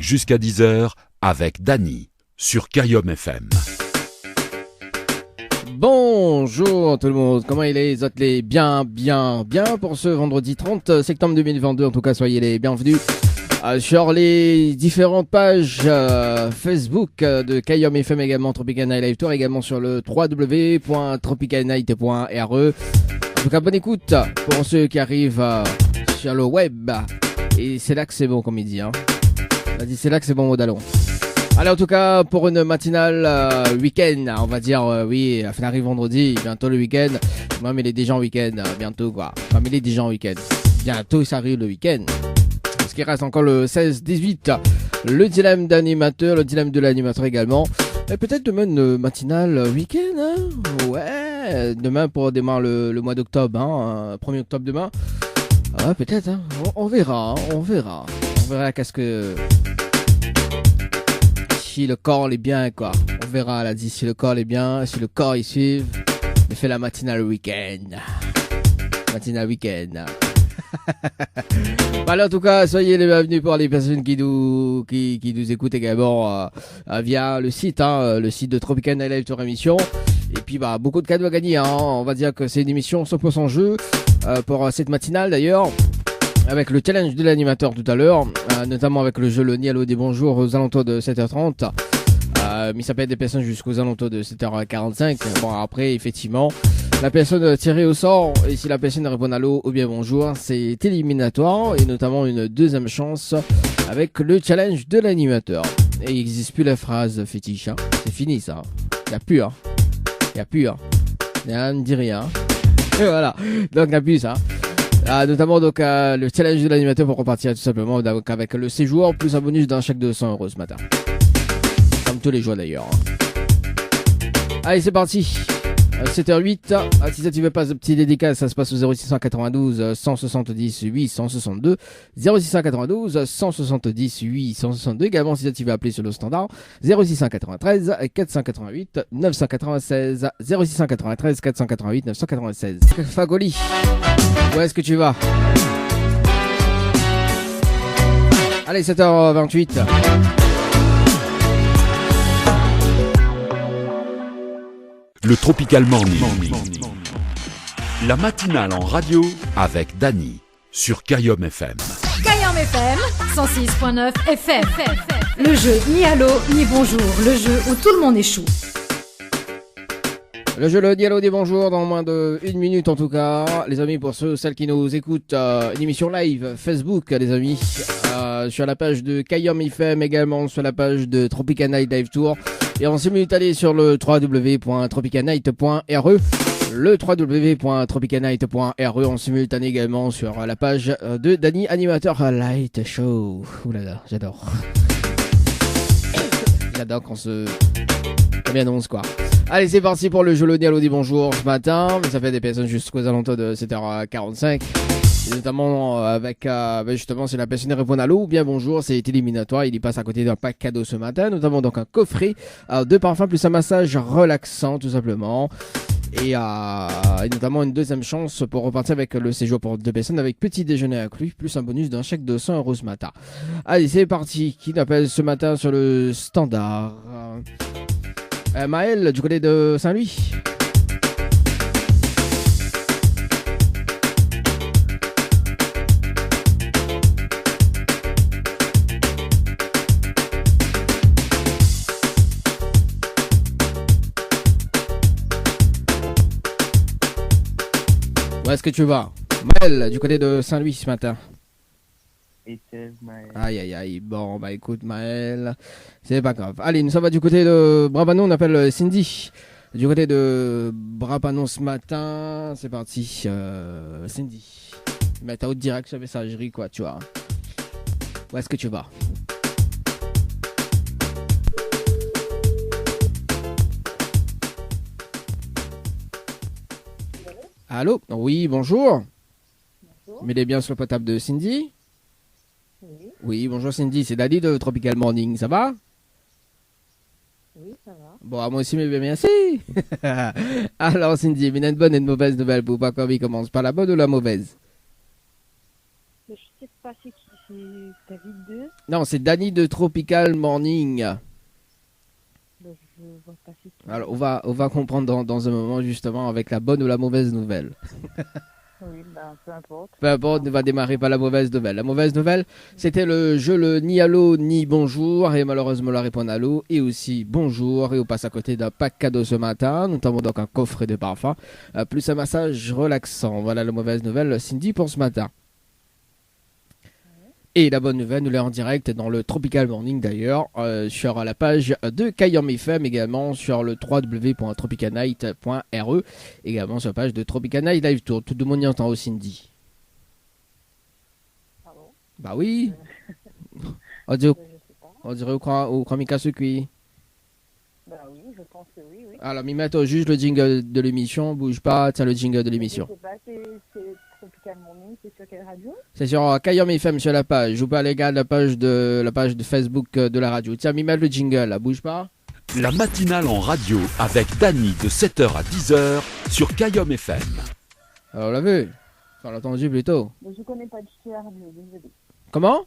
jusqu'à 10h avec Dany sur Kayom FM. Bonjour tout le monde, comment il est? Vous êtes les bien pour ce vendredi 30 septembre 2022. En tout cas, soyez les bienvenus sur les différentes pages Facebook de Kayom FM, également Tropical Night Live Tour, également sur le www.tropicalnight.re. En tout cas, bonne écoute pour ceux qui arrivent sur le web. Et c'est là que c'est bon, comme il dit. On a dit c'est là que c'est bon, Modalon. Allez, en tout cas, pour une matinale week-end, on va dire, oui, on arrive vendredi, bientôt le week-end. Moi, mais il est déjà en week-end, bientôt, quoi. Enfin, mais il est déjà en week-end. Bientôt, ça arrive le week-end. Parce qu'il reste encore le 16-18, le dilemme d'animateur, le dilemme de l'animateur également. Et peut-être demain, une matinale week-end, hein. Ouais, demain pour démarrer le mois d'octobre, 1er octobre demain. Ah, peut-être, hein. On verra, on verra. On verra qu'est-ce que... Si le corps est bien, quoi. On verra, elle a dit si le corps est bien, si le corps il suit. On fait la matinale week-end. Matinale week-end. Voilà, en tout cas, soyez les bienvenus pour les personnes qui nous écoutent également via le site de Tropical Night Live Tour émission. Et puis, beaucoup de cadeaux à gagner, hein. On va dire que c'est une émission 100% jeu pour cette matinale d'ailleurs. Avec le challenge de l'animateur tout à l'heure, notamment avec le jeu Le Nialo des Bonjours aux alentours de 7h30. Mais ça peut être des personnes jusqu'aux alentours de 7h45. Bon, après, effectivement, la personne tirée au sort, et si la personne répond à l'eau ou bien bonjour, c'est éliminatoire, et notamment une deuxième chance avec le challenge de l'animateur. Et il n'existe plus la phrase fétiche, hein. C'est fini ça. Il n'y a plus, hein. Il n'y a plus, hein. Ne me dit rien. Et voilà. Donc, il n'y a plus ça. Notamment donc le challenge de l'animateur pour repartir tout simplement donc, avec le séjour plus un bonus d'un chèque de 100 € ce matin. Comme tous les jours d'ailleurs. Allez, c'est parti. 7h08. Si ça tu veux pas de petit dédicace, ça se passe au 0692 170 862. 0692 170 862. Également, si ça tu veux appeler sur le standard 0693 488 996. 0693 488 996. Fagoli, où est-ce que tu vas? Allez, 7h28. Le Tropical Morning. La matinale en radio avec Dany sur Kayom FM. Kayom FM 106.9 FM. Le jeu ni allô ni bonjour. Le jeu où tout le monde échoue. Le jeu Le Dialogue des Bonjours dans moins de 1 minute en tout cas. Les amis, pour celles qui nous écoutent, une émission live Facebook, les amis, sur la page de Kayom FM, également sur la page de Tropical Night Live Tour. Et en simultané sur le www.tropicalnight.re. Le www.tropicalnight.re en simultané également sur la page de Dany Animateur Light Show. Ouh là là, j'adore. J'adore quand on annonce quoi. Allez, c'est parti pour le jeu Le Dialogue des Bonjours ce matin. Ça fait des personnes jusqu'aux alentours de 7h45. Et notamment avec justement si la personne répond à l'eau ou bien bonjour, c'est éliminatoire. Il y passe à côté d'un pack cadeau ce matin, notamment donc un coffret de parfum plus un massage relaxant tout simplement. Et notamment une deuxième chance pour repartir avec le séjour pour 2 personnes avec petit déjeuner inclus, plus un bonus d'un chèque de 100 € ce matin. Allez, c'est parti. Qui appelle ce matin sur le standard? Maël du côté de Saint-Louis. Où est-ce que tu vas? Maël, du côté de Saint-Louis ce matin. Aïe aïe aïe, bon écoute Maël, c'est pas grave. Allez, nous sommes du côté de Brabanon, on appelle Cindy. Du côté de Brabanon ce matin, c'est parti. Cindy, mais t'as haute direct sur messagerie quoi, tu vois. Où est-ce que tu vas? Allô? Oui, bonjour. Bonjour. Mais bien sur le potable de Cindy? Oui. Oui, bonjour Cindy, c'est Dany de Tropical Morning, ça va? Oui, ça va. Bon, moi aussi, mais bien merci. Alors Cindy, il y a une bonne et une mauvaise nouvelle pour pas qu'on commence par la bonne ou la mauvaise? Mais je sais pas c'est qui c'est David 2. Non, c'est Danny de Tropical Morning. Ben, je vois pas c'est qui. Alors, on va comprendre dans un moment, justement, avec la bonne ou la mauvaise nouvelle. Oui, ben, peu importe. Peu importe, on va démarrer par la mauvaise nouvelle. La mauvaise nouvelle, c'était le jeu le ni allô ni bonjour, et malheureusement la réponse allô et aussi bonjour, et on passe à côté d'un pack cadeau ce matin, notamment donc un coffret de parfum, plus un massage relaxant. Voilà la mauvaise nouvelle, Cindy, pour ce matin. Et la bonne nouvelle, nous l'avons en direct dans le Tropical Morning d'ailleurs, sur la page de Kayom FM, également sur le www.tropicalnight.re, également sur la page de Tropical Night Live Tour. Tout le monde y entend aussi, Cindy. Pardon. Bah oui. On dirait, Je sais pas. on dirait au Kramika Sukui. Ben oui, je pense que oui, oui. Alors, m'y mettre juste le jingle de l'émission, bouge pas, tiens le jingle de l'émission. Je sais pas, c'est Tropical Morning, c'est sur quelle radio? C'est sur Kayom FM sur la page. Ou pas les gars de la page de Facebook de la radio. Tiens, m'y mettre le jingle là, bouge pas. La matinale en radio avec Dany de 7h à 10h sur Kayom FM. Alors, on l'a vu. On l'a entendu plutôt. Mais je connais pas du tout la radio, désolé. Comment?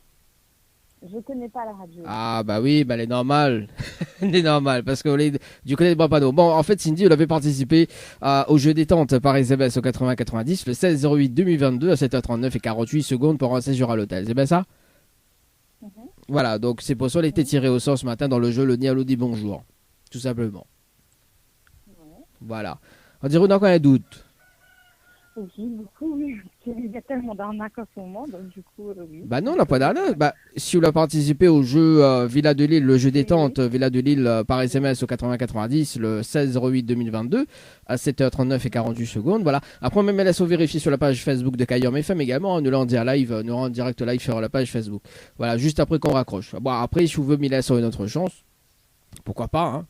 Je connais pas la radio. Ah bah oui, bah elle est normale. Elle est normale parce que du côté de Brapano. Bon, en fait, Cindy, elle avait participé au jeu détente par SMS au 80-90 le 16-08-2022 à 7h39 et 48 secondes pour un séjour à l'hôtel. C'est bien ça? Voilà, donc c'est pour ça qu'elle a été tirée au sort ce matin dans le jeu le Nialo dit bonjour. Tout simplement. Voilà. On dirait qu'on a encore un doute. Oui, beaucoup, oui. Il y a tellement d'arnaques en ce moment, donc du coup, oui. Bah non, on n'a pas d'arnaque. Bah, si vous avez participé au jeu Villa de Lille, le jeu détente Villa de Lille par SMS au 80-90 le 16-08-2022 à 7h39 et 48 secondes. Voilà. Après, même laisse vérifier sur la page Facebook de Kayom FM également. Hein, nous l'en dire live, nous en direct live sur la page Facebook. Voilà, juste après qu'on raccroche. Bon, après, si vous voulez m'y laisser une autre chance, pourquoi pas, hein.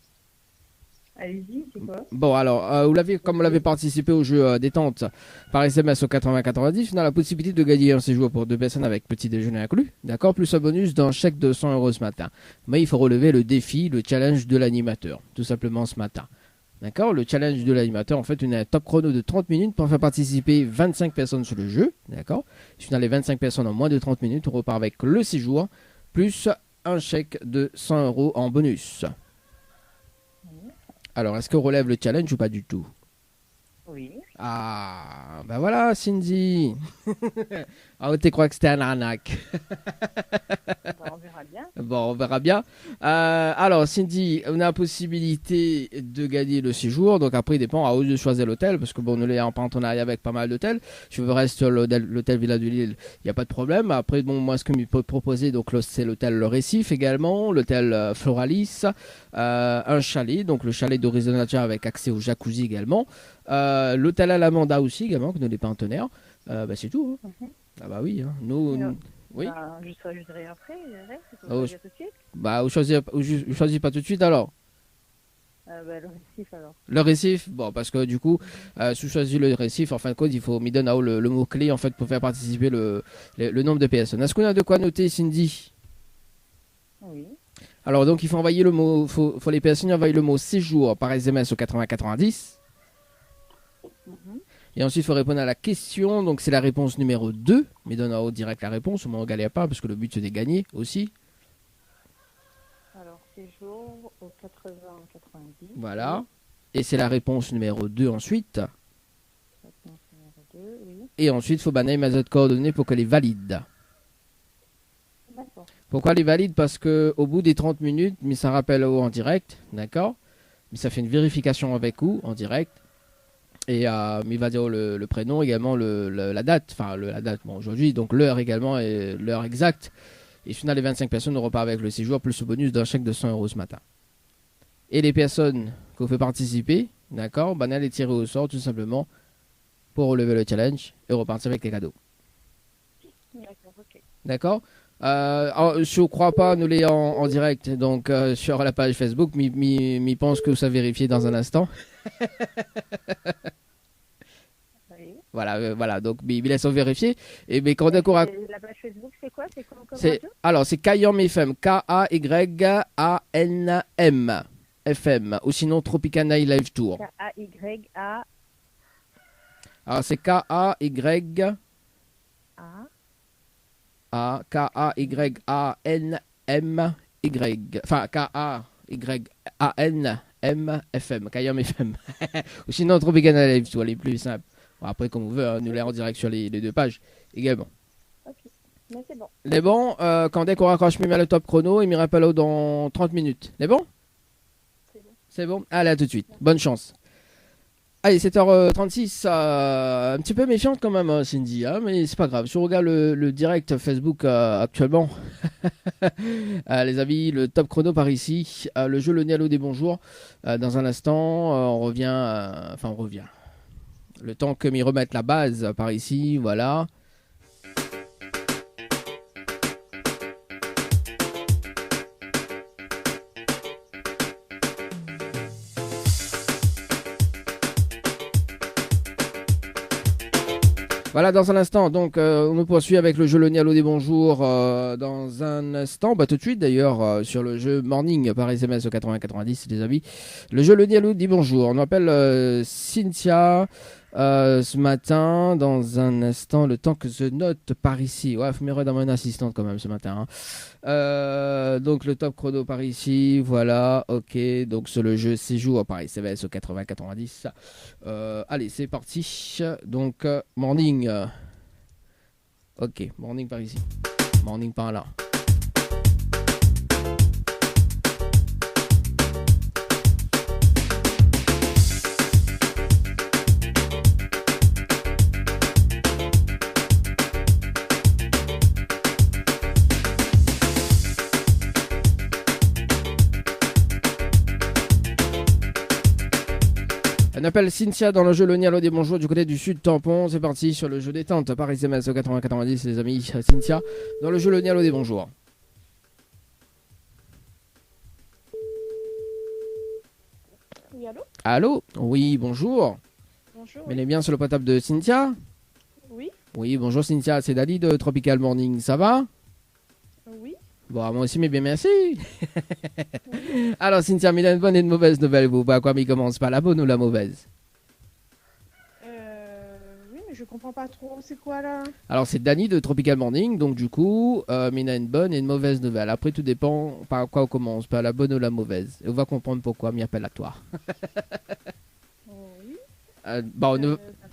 Allez-y, c'est quoi? Bon, alors, comme vous l'avez participé au jeu détente par SMS au 80-90, on a la possibilité de gagner un séjour pour 2 personnes avec petit déjeuner inclus, d'accord, plus un bonus d'un chèque de 100 € ce matin. Mais il faut relever le défi, le challenge de l'animateur, tout simplement ce matin. D'accord, le challenge de l'animateur, en fait, on a un top chrono de 30 minutes pour faire participer 25 personnes sur le jeu, d'accord. Si on a les 25 personnes en moins de 30 minutes, on repart avec le séjour, plus un chèque de 100 € en bonus. Alors, est-ce qu'on relève le challenge ou pas du tout? Oui. Ah, ben voilà, Cindy. Ah, tu crois que c'était un arnaque? On verra bien. Bon, on verra bien. Alors, Cindy, on a la possibilité de gagner le séjour. Donc, après, il dépend à où de choisir l'hôtel. Parce que, bon, nous est en partenariat avec pas mal d'hôtels. Si je veux rester sur l'hôtel Villa de Lille, il n'y a pas de problème. Après, bon, moi, ce que je peux proposer, donc, c'est l'hôtel Le Récif également, l'hôtel Floralis, un chalet, donc le chalet d'Horizon Nature avec accès au jacuzzi également. L'hôtel Alamanda aussi, également, que nous les partenaires. C'est tout. Hein. Ah bah oui, hein. Nous, oui. Ben, je choisirai après, c'est Oh, choisir tout de suite. Bah, vous choisissez pas tout de suite alors. Ben, le récif alors. Le récif, bon, parce que du coup, si vous choisissez le récif, en fin de compte, il faut m'y donner le mot-clé en fait pour faire participer le nombre de personnes. Est-ce qu'on a de quoi noter, Cindy? Oui. Alors, donc, il faut envoyer le mot, faut les personnes envoyer le mot séjour par SMS au 80-90. Et ensuite, il faut répondre à la question. Donc, c'est la réponse numéro 2. Mais donne en haut direct la réponse. Au moins, on ne galère pas parce que le but, c'est de gagner aussi. Alors, séjour au 80-90. Voilà. Et c'est la réponse numéro 2 ensuite. Réponse numéro 2, oui. Et ensuite, il faut banner mes autres coordonnées pour qu'elle est valide. D'accord. Pourquoi elle est valide? Parce qu'au bout des 30 minutes, mais ça rappelle en direct. D'accord? Mais ça fait une vérification avec vous en direct. Et mais il va dire le prénom également, la date, enfin la date, bon aujourd'hui, donc l'heure également et l'heure exacte. Et si on a les 25 personnes, on repart avec le séjour plus le bonus d'un chèque de 100 € ce matin. Et les personnes qu'on fait participer, d'accord, ben elle est tirée au sort tout simplement pour relever le challenge et repartir avec les cadeaux. D'accord, ok. D'accord. Je ne crois pas, nous les en direct, donc sur la page Facebook, mi pense que ça vérifier dans un instant. Oui. Voilà, donc il laisse vérifier. Et mais quand d'accord, La page Facebook, c'est quoi? C'est quoi comme radio? alors c'est Kayom FM, Kayam FM, ou sinon Tropical Night Live Tour. K-A-Y-A. Alors c'est Kayam A. K-A-Y-A-N-M-Y. Enfin, K-A-Y-A-N-M-FM. Kayam FM. Ou sinon, Tropical Live, tu vois, les plus simples. Bon, après, comme vous voulez, hein, nous les en direct sur les deux pages également. Ok, mais c'est bon. Les bons, quand dès qu'on raccroche, me met le top chrono et me rappelle dans 30 minutes. Les bons? C'est bon. C'est bon? Allez, à tout de suite. Bonne chance. Allez, 7h36, un petit peu méfiante quand même, hein, Cindy, hein, mais c'est pas grave. Si on regarde le direct Facebook actuellement, les amis, le top chrono par ici, le jeu Le Nialo des bonjours. Dans un instant, on revient. On revient. Le temps que m'y remettent la base par ici, voilà. Voilà, dans un instant, donc on nous poursuit avec le jeu Le Nialo des bonjours dans un instant, tout de suite d'ailleurs, sur le jeu Morning par SMS au 80-90, les amis. Le jeu Le Nialo dit bonjour. On appelle Cynthia ce matin, dans un instant, le temps que je note par ici. Ouais, faut me dans mon assistante quand même ce matin. Hein. Donc le top chrono par ici, voilà, ok. Donc sur le jeu séjour par SMS au 80-90. Allez, c'est parti. Donc morning. Ok, morning par ici. Morning par là. On appelle Cynthia dans le jeu Le Nialo des bonjours du côté du sud tampon. C'est parti sur le jeu détente par SMS au 80-90, les amis. Cynthia dans le jeu Le Nialo des bonjours. Oui, allô? Allô? Oui, bonjour. Bonjour. Mais elle est bien sur le portable de Cynthia? Oui, Oui, bonjour Cynthia, c'est Dali de Tropical Morning, ça va? oui. Bon, moi aussi, mais bien merci. Alors Cynthia, il a une bonne et une mauvaise nouvelle, vous. Quoi, mais il commence par la bonne ou la mauvaise? Oui, mais je comprends pas trop. C'est quoi là? Alors c'est Dani de Tropical Morning, donc du coup, il a une bonne et une mauvaise nouvelle. Après, tout dépend par quoi on commence, par la bonne ou la mauvaise. Et on va comprendre pourquoi, m'y appelle à toi. Oui.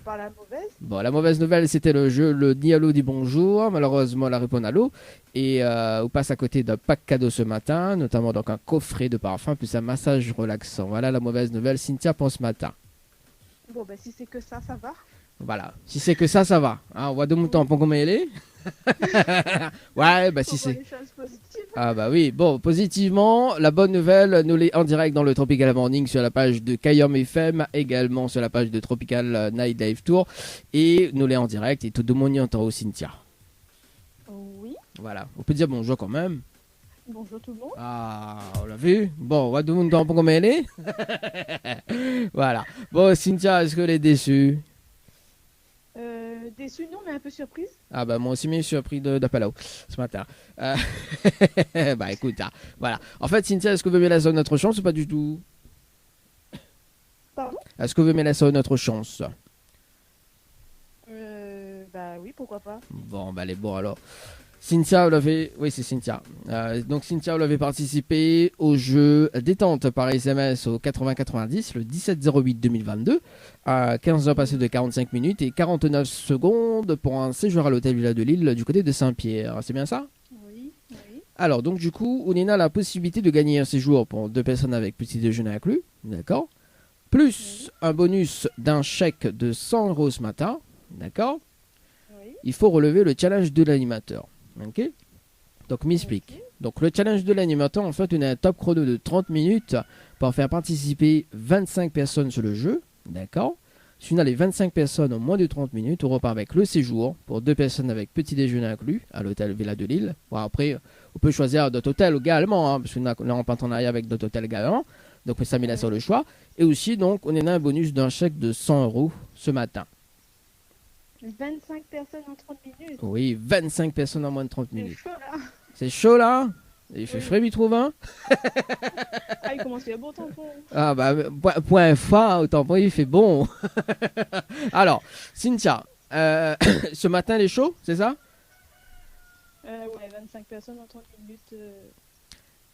Pas la mauvaise. Bon, la mauvaise nouvelle, c'était le jeu Le Nialo dit bonjour. Malheureusement, la réponse à l'eau. Et on passe à côté d'un pack cadeau ce matin, notamment donc un coffret de parfum plus un massage relaxant. Voilà la mauvaise nouvelle, Cynthia, pour ce matin. Bon, ben si c'est que ça va. Voilà, si c'est que ça va. Hein, on voit de mon temps pour combien elle est. Ouais, si c'est. Les choses positives. Ah bah oui, bon, positivement, la bonne nouvelle, nous l'est en direct dans le Tropical Morning sur la page de Kayom FM, également sur la page de Tropical Night Dive Tour, et nous l'est en direct, et tout le monde y entend Cynthia. Oui. Voilà, on peut dire bonjour quand même. Bonjour tout le monde. Ah, on l'a vu. Bon, on va de mon temps pour combien elle est. Voilà. Bon, Cynthia, est-ce qu'elle est déçue? Déçue, non, mais un peu surprise. Ah bah moi aussi, mais je suis surpris d'Apollo ce matin. Bah écoute, voilà. En fait, Cynthia, est-ce que vous voulez laisser notre chance ou pas du tout? Pardon? Est-ce que vous voulez laisser notre chance? Bah oui, pourquoi pas. Bon, bah les bon alors. Cynthia, vous l'avez... Oui, c'est Cynthia. Donc Cynthia, vous l'avez participé au jeu détente par SMS au 80-90, le 17-08-2022, à 15h passées de 45 minutes et 49 secondes pour un séjour à l'hôtel Villa de Lille du côté de Saint-Pierre. C'est bien ça? Oui, oui. Alors, donc du coup, on a la possibilité de gagner un séjour pour 2 personnes avec petit déjeuner inclus, d'accord? Plus un bonus d'un chèque de 100 € ce matin, d'accord? Oui. Il faut relever le challenge de l'animateur. Ok. Donc, m'explique. Okay. Donc, le challenge de l'animateur, en fait, on a un top chrono de 30 minutes pour faire participer 25 personnes sur le jeu. D'accord. Si on a les 25 personnes en moins de 30 minutes, on repart avec le séjour pour 2 personnes avec petit déjeuner inclus à l'hôtel Villa de Lille. Bon, après, on peut choisir d'autres hôtels également, hein, parce qu'on est en partenariat avec d'autres hôtels également. Donc, ça met là sur le choix. Et aussi, donc, on a un bonus d'un chèque de 100 € ce matin. 25 personnes en 30 minutes. Oui, 25 personnes en moins de 30 C'est minutes. chaud là. C'est chaud là? Il fait frais, il trouve un. Ah, il commence à faire beau tampon. Ah bah, point fort, au tampon, il fait bon. Alors, Cynthia, ce matin, il est chaud, c'est ça? Ouais, 25 personnes en 30 minutes.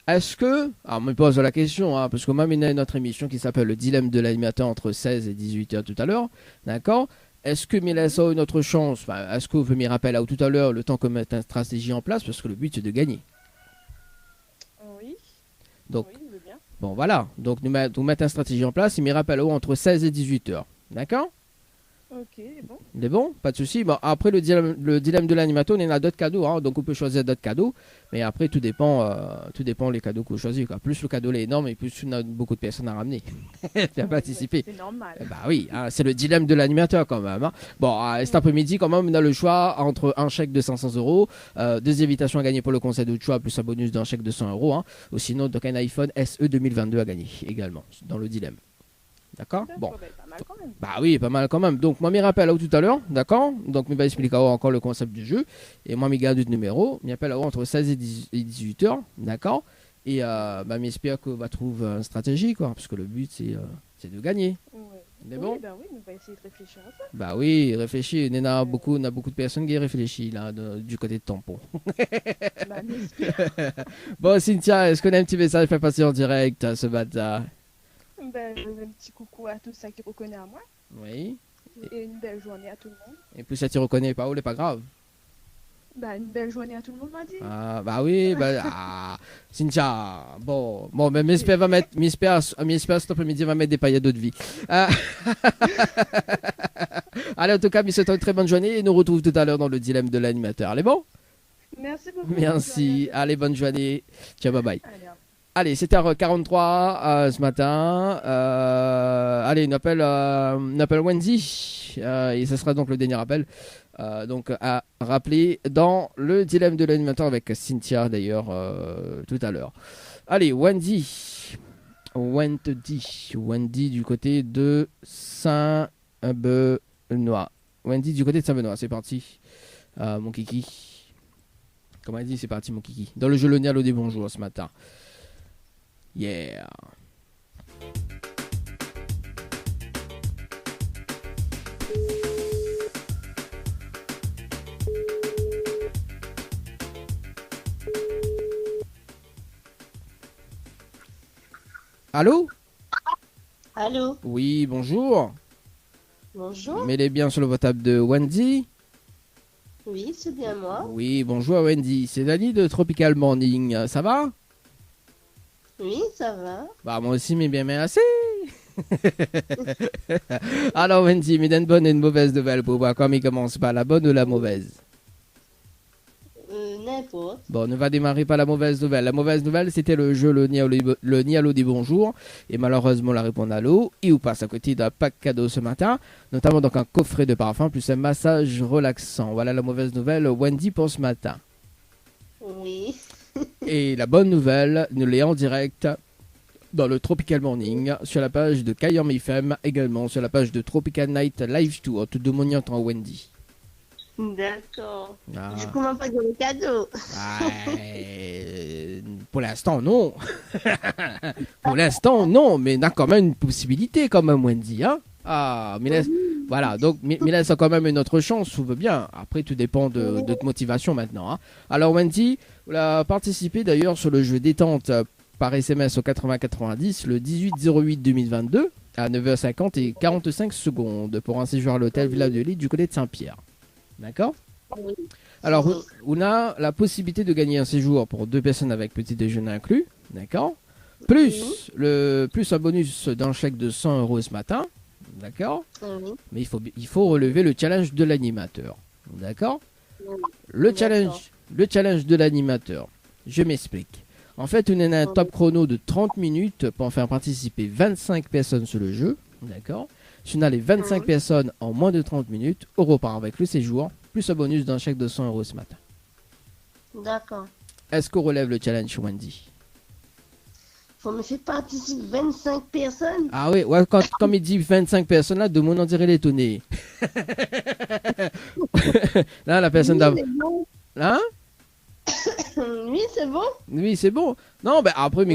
Est-ce que, alors on me pose la question, hein, parce que moi, il y a une autre émission qui s'appelle Le dilemme de l'animateur entre 16 et 18 heures tout à l'heure, d'accord? Est-ce que Mélès a une autre chance? Enfin, est-ce que vous me rappelez là tout à l'heure le temps qu'on mette une stratégie en place, parce que le but c'est de gagner. Oui. Donc, Oui, je veux bien. bon voilà, donc nous mettons une stratégie en place, il me rappelle entre 16 et 18 heures, d'accord? Ok, bon. Il est bon, pas de souci. Bon, après le dilemme de l'animateur, on en a d'autres cadeaux, hein, donc on peut choisir d'autres cadeaux. Mais après, tout dépend les cadeaux qu'on choisit, quoi. Plus le cadeau est énorme et plus on a beaucoup de personnes à ramener. Bien participer. C'est normal. Bah oui, hein, c'est le dilemme de l'animateur quand même. Hein. Bon, cet après-midi, quand même, on a le choix entre un chèque de 500 euros, deux invitations à gagner pour le conseil de choix, plus un bonus d'un chèque de 100 euros. Hein, ou sinon, donc un iPhone SE 2022 à gagner également dans le dilemme. D'accord? Bon. Pas mal quand même. Bah oui, pas mal quand même. Donc, moi, je me rappelle tout à l'heure, d'accord? Donc, je vais expliquer encore le concept du jeu. Et moi, je garde le numéro. Je m'appelle entre 16 et 18 heures, d'accord? Et j'espère qu'on va trouver une stratégie, quoi. Parce que le but, c'est de gagner. Ouais. Mais bon? Bah oui, on va essayer de réfléchir à ça. Bah oui, réfléchis. On a beaucoup de personnes qui réfléchissent, là, du côté de tampon. Bah, n'espère. Bon, Cynthia, est-ce qu'on a un petit message fait passer en direct ce matin? Ben, un petit coucou à tous ceux qui reconnaissent à moi. Oui. Et une belle journée à tout le monde. Et puis, ça tu reconnais pas, c'est pas grave. Ben, une belle journée à tout le monde, m'a dit. Ah, bah oui, Cynthia, bon, mais Mister va mettre, Mister cet après-midi va mettre des paillettes d'eau de vie. Allez, en tout cas, Mister, une très bonne journée et nous retrouve tout à l'heure dans le dilemme de l'animateur. Allez, bon? Merci beaucoup. Merci, allez, bonne journée. Ciao, bye bye. Allez, Allez, 7h43 ce matin. Allez, on appelle Wendy. Et ce sera donc le dernier appel. Donc à rappeler dans le dilemme de l'animateur avec Cynthia d'ailleurs tout à l'heure. Allez, Wendy du côté de Saint-Benoît. Wendy du côté de Saint-Benoît, c'est parti. Mon kiki. Comment elle dit, c'est parti mon kiki. Dans le jeu Le Nialo des bonjours ce matin. Yeah. Allô? Allô? Oui, bonjour. Bonjour. Mettez bien sur le votable de Wendy. Oui, c'est bien moi. Oui, bonjour Wendy. C'est Dani de Tropical Morning. Ça va? Oui, ça va. Bah moi aussi, mais bien merci. Alors Wendy, mais une bonne et une mauvaise nouvelle pour voir comment il commence par la bonne ou la mauvaise. N'importe. Bon, on va démarrer par la mauvaise nouvelle. La mauvaise nouvelle, c'était le jeu le Nialo des bonjours. Et malheureusement, la réponse à l'eau. Et vous passe à côté d'un pack cadeau ce matin. Notamment donc un coffret de parfum plus un massage relaxant. Voilà la mauvaise nouvelle, Wendy, pour ce matin. Oui. Et la bonne nouvelle, nous l'est en direct dans le Tropical Morning, sur la page de Kayom FM, également sur la page de Tropical Night Live Tour. Tout de mon en Wendy. D'accord. Ah. Je commence pas dans le cadeau. Pour l'instant, non. Pour l'instant, non, mais on a quand même une possibilité, quand même, Wendy. Hein? Ah, mais voilà, donc mais laisse quand même une autre chance, tout va bien. Après, tout dépend de notre motivation maintenant. Hein. Alors, Wendy, vous avez participé d'ailleurs sur le jeu détente par SMS au 8090 le 18/08/2022 à 9h50 et 45 secondes pour un séjour à l'hôtel Villa de Lille du côté de Saint-Pierre. D'accord? Oui. Alors, on a la possibilité de gagner un séjour pour 2 personnes avec petit déjeuner inclus. D'accord? Plus un bonus d'un chèque de 100 euros ce matin. D'accord? Oui. Mais il faut relever le challenge de l'animateur. D'accord? Le challenge de l'animateur. Je m'explique. En fait, on a un top chrono de 30 minutes pour faire participer 25 personnes sur le jeu. D'accord? Si on a les 25 personnes en moins de 30 minutes, on repart avec le séjour, plus un bonus d'un chèque de 100 euros ce matin. D'accord. Est-ce qu'on relève le challenge, Wendy? Faut me faire participer 25 personnes. Ah oui, ouais, quand il dit 25 personnes, là, de mon en dirait l'étonné. Là, la personne d'avant. Bon. Hein? Oui, c'est bon. Oui, c'est bon. Non, ben après,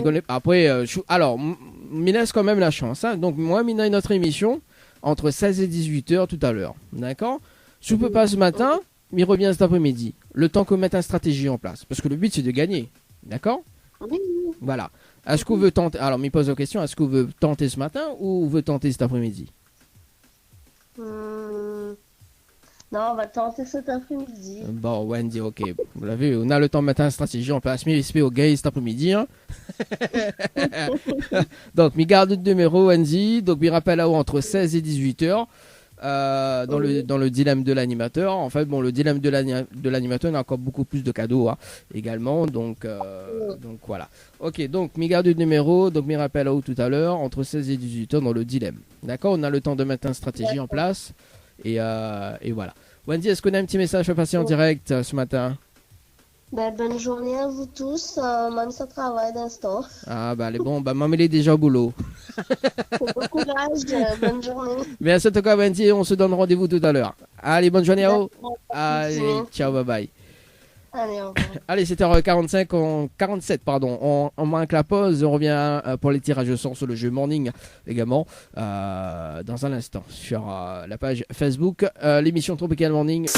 alors, me laisse quand même la chance. Hein. Donc, moi, il y a une autre émission entre 16 et 18 heures tout à l'heure. D'accord? Si je peux pas ce matin, il revient cet après-midi. Le temps qu'on mette une stratégie en place. Parce que le but, c'est de gagner. D'accord? Oui. Voilà. Est-ce qu'on veut tenter... Alors, il pose la question, est-ce qu'on veut tenter ce matin ou on veut tenter cet après-midi? Non, on va tenter cet après-midi. Bon, Wendy, ok. Vous l'avez vu, on a le temps de mettre une stratégie en place. Mais il au gay cet après-midi. Hein? Donc, il garde le numéro, Wendy. Donc, il rappelle là-haut entre 16 et 18 heures. Dans le dilemme de l'animateur. En fait, bon, le dilemme de l'animateur, on a encore beaucoup plus de cadeaux hein, également. Donc voilà. Ok, donc, mi garde le numéro. Donc, mi rappelle là-haut tout à l'heure entre 16 et 18 heures dans le dilemme. D'accord? On a le temps de mettre une stratégie en place. Et voilà. Wendy, est-ce qu'on a un petit message à passer en direct ce matin? Bonne journée à vous tous, même si ça travaille d'instant. Ah, bah, elle est bon. Bah, maman, elle est déjà au boulot. Bon courage, bonne journée. Merci en tout cas, Wendy. On se donne rendez-vous tout à l'heure. Allez, bonne journée à vous. Allez, Merci. ciao, bye bye. Allez, au revoir. Allez, 7h45, 47, pardon. On manque la pause. On revient pour les tirages au sort sur le jeu Morning également dans un instant sur la page Facebook. L'émission Tropical Morning.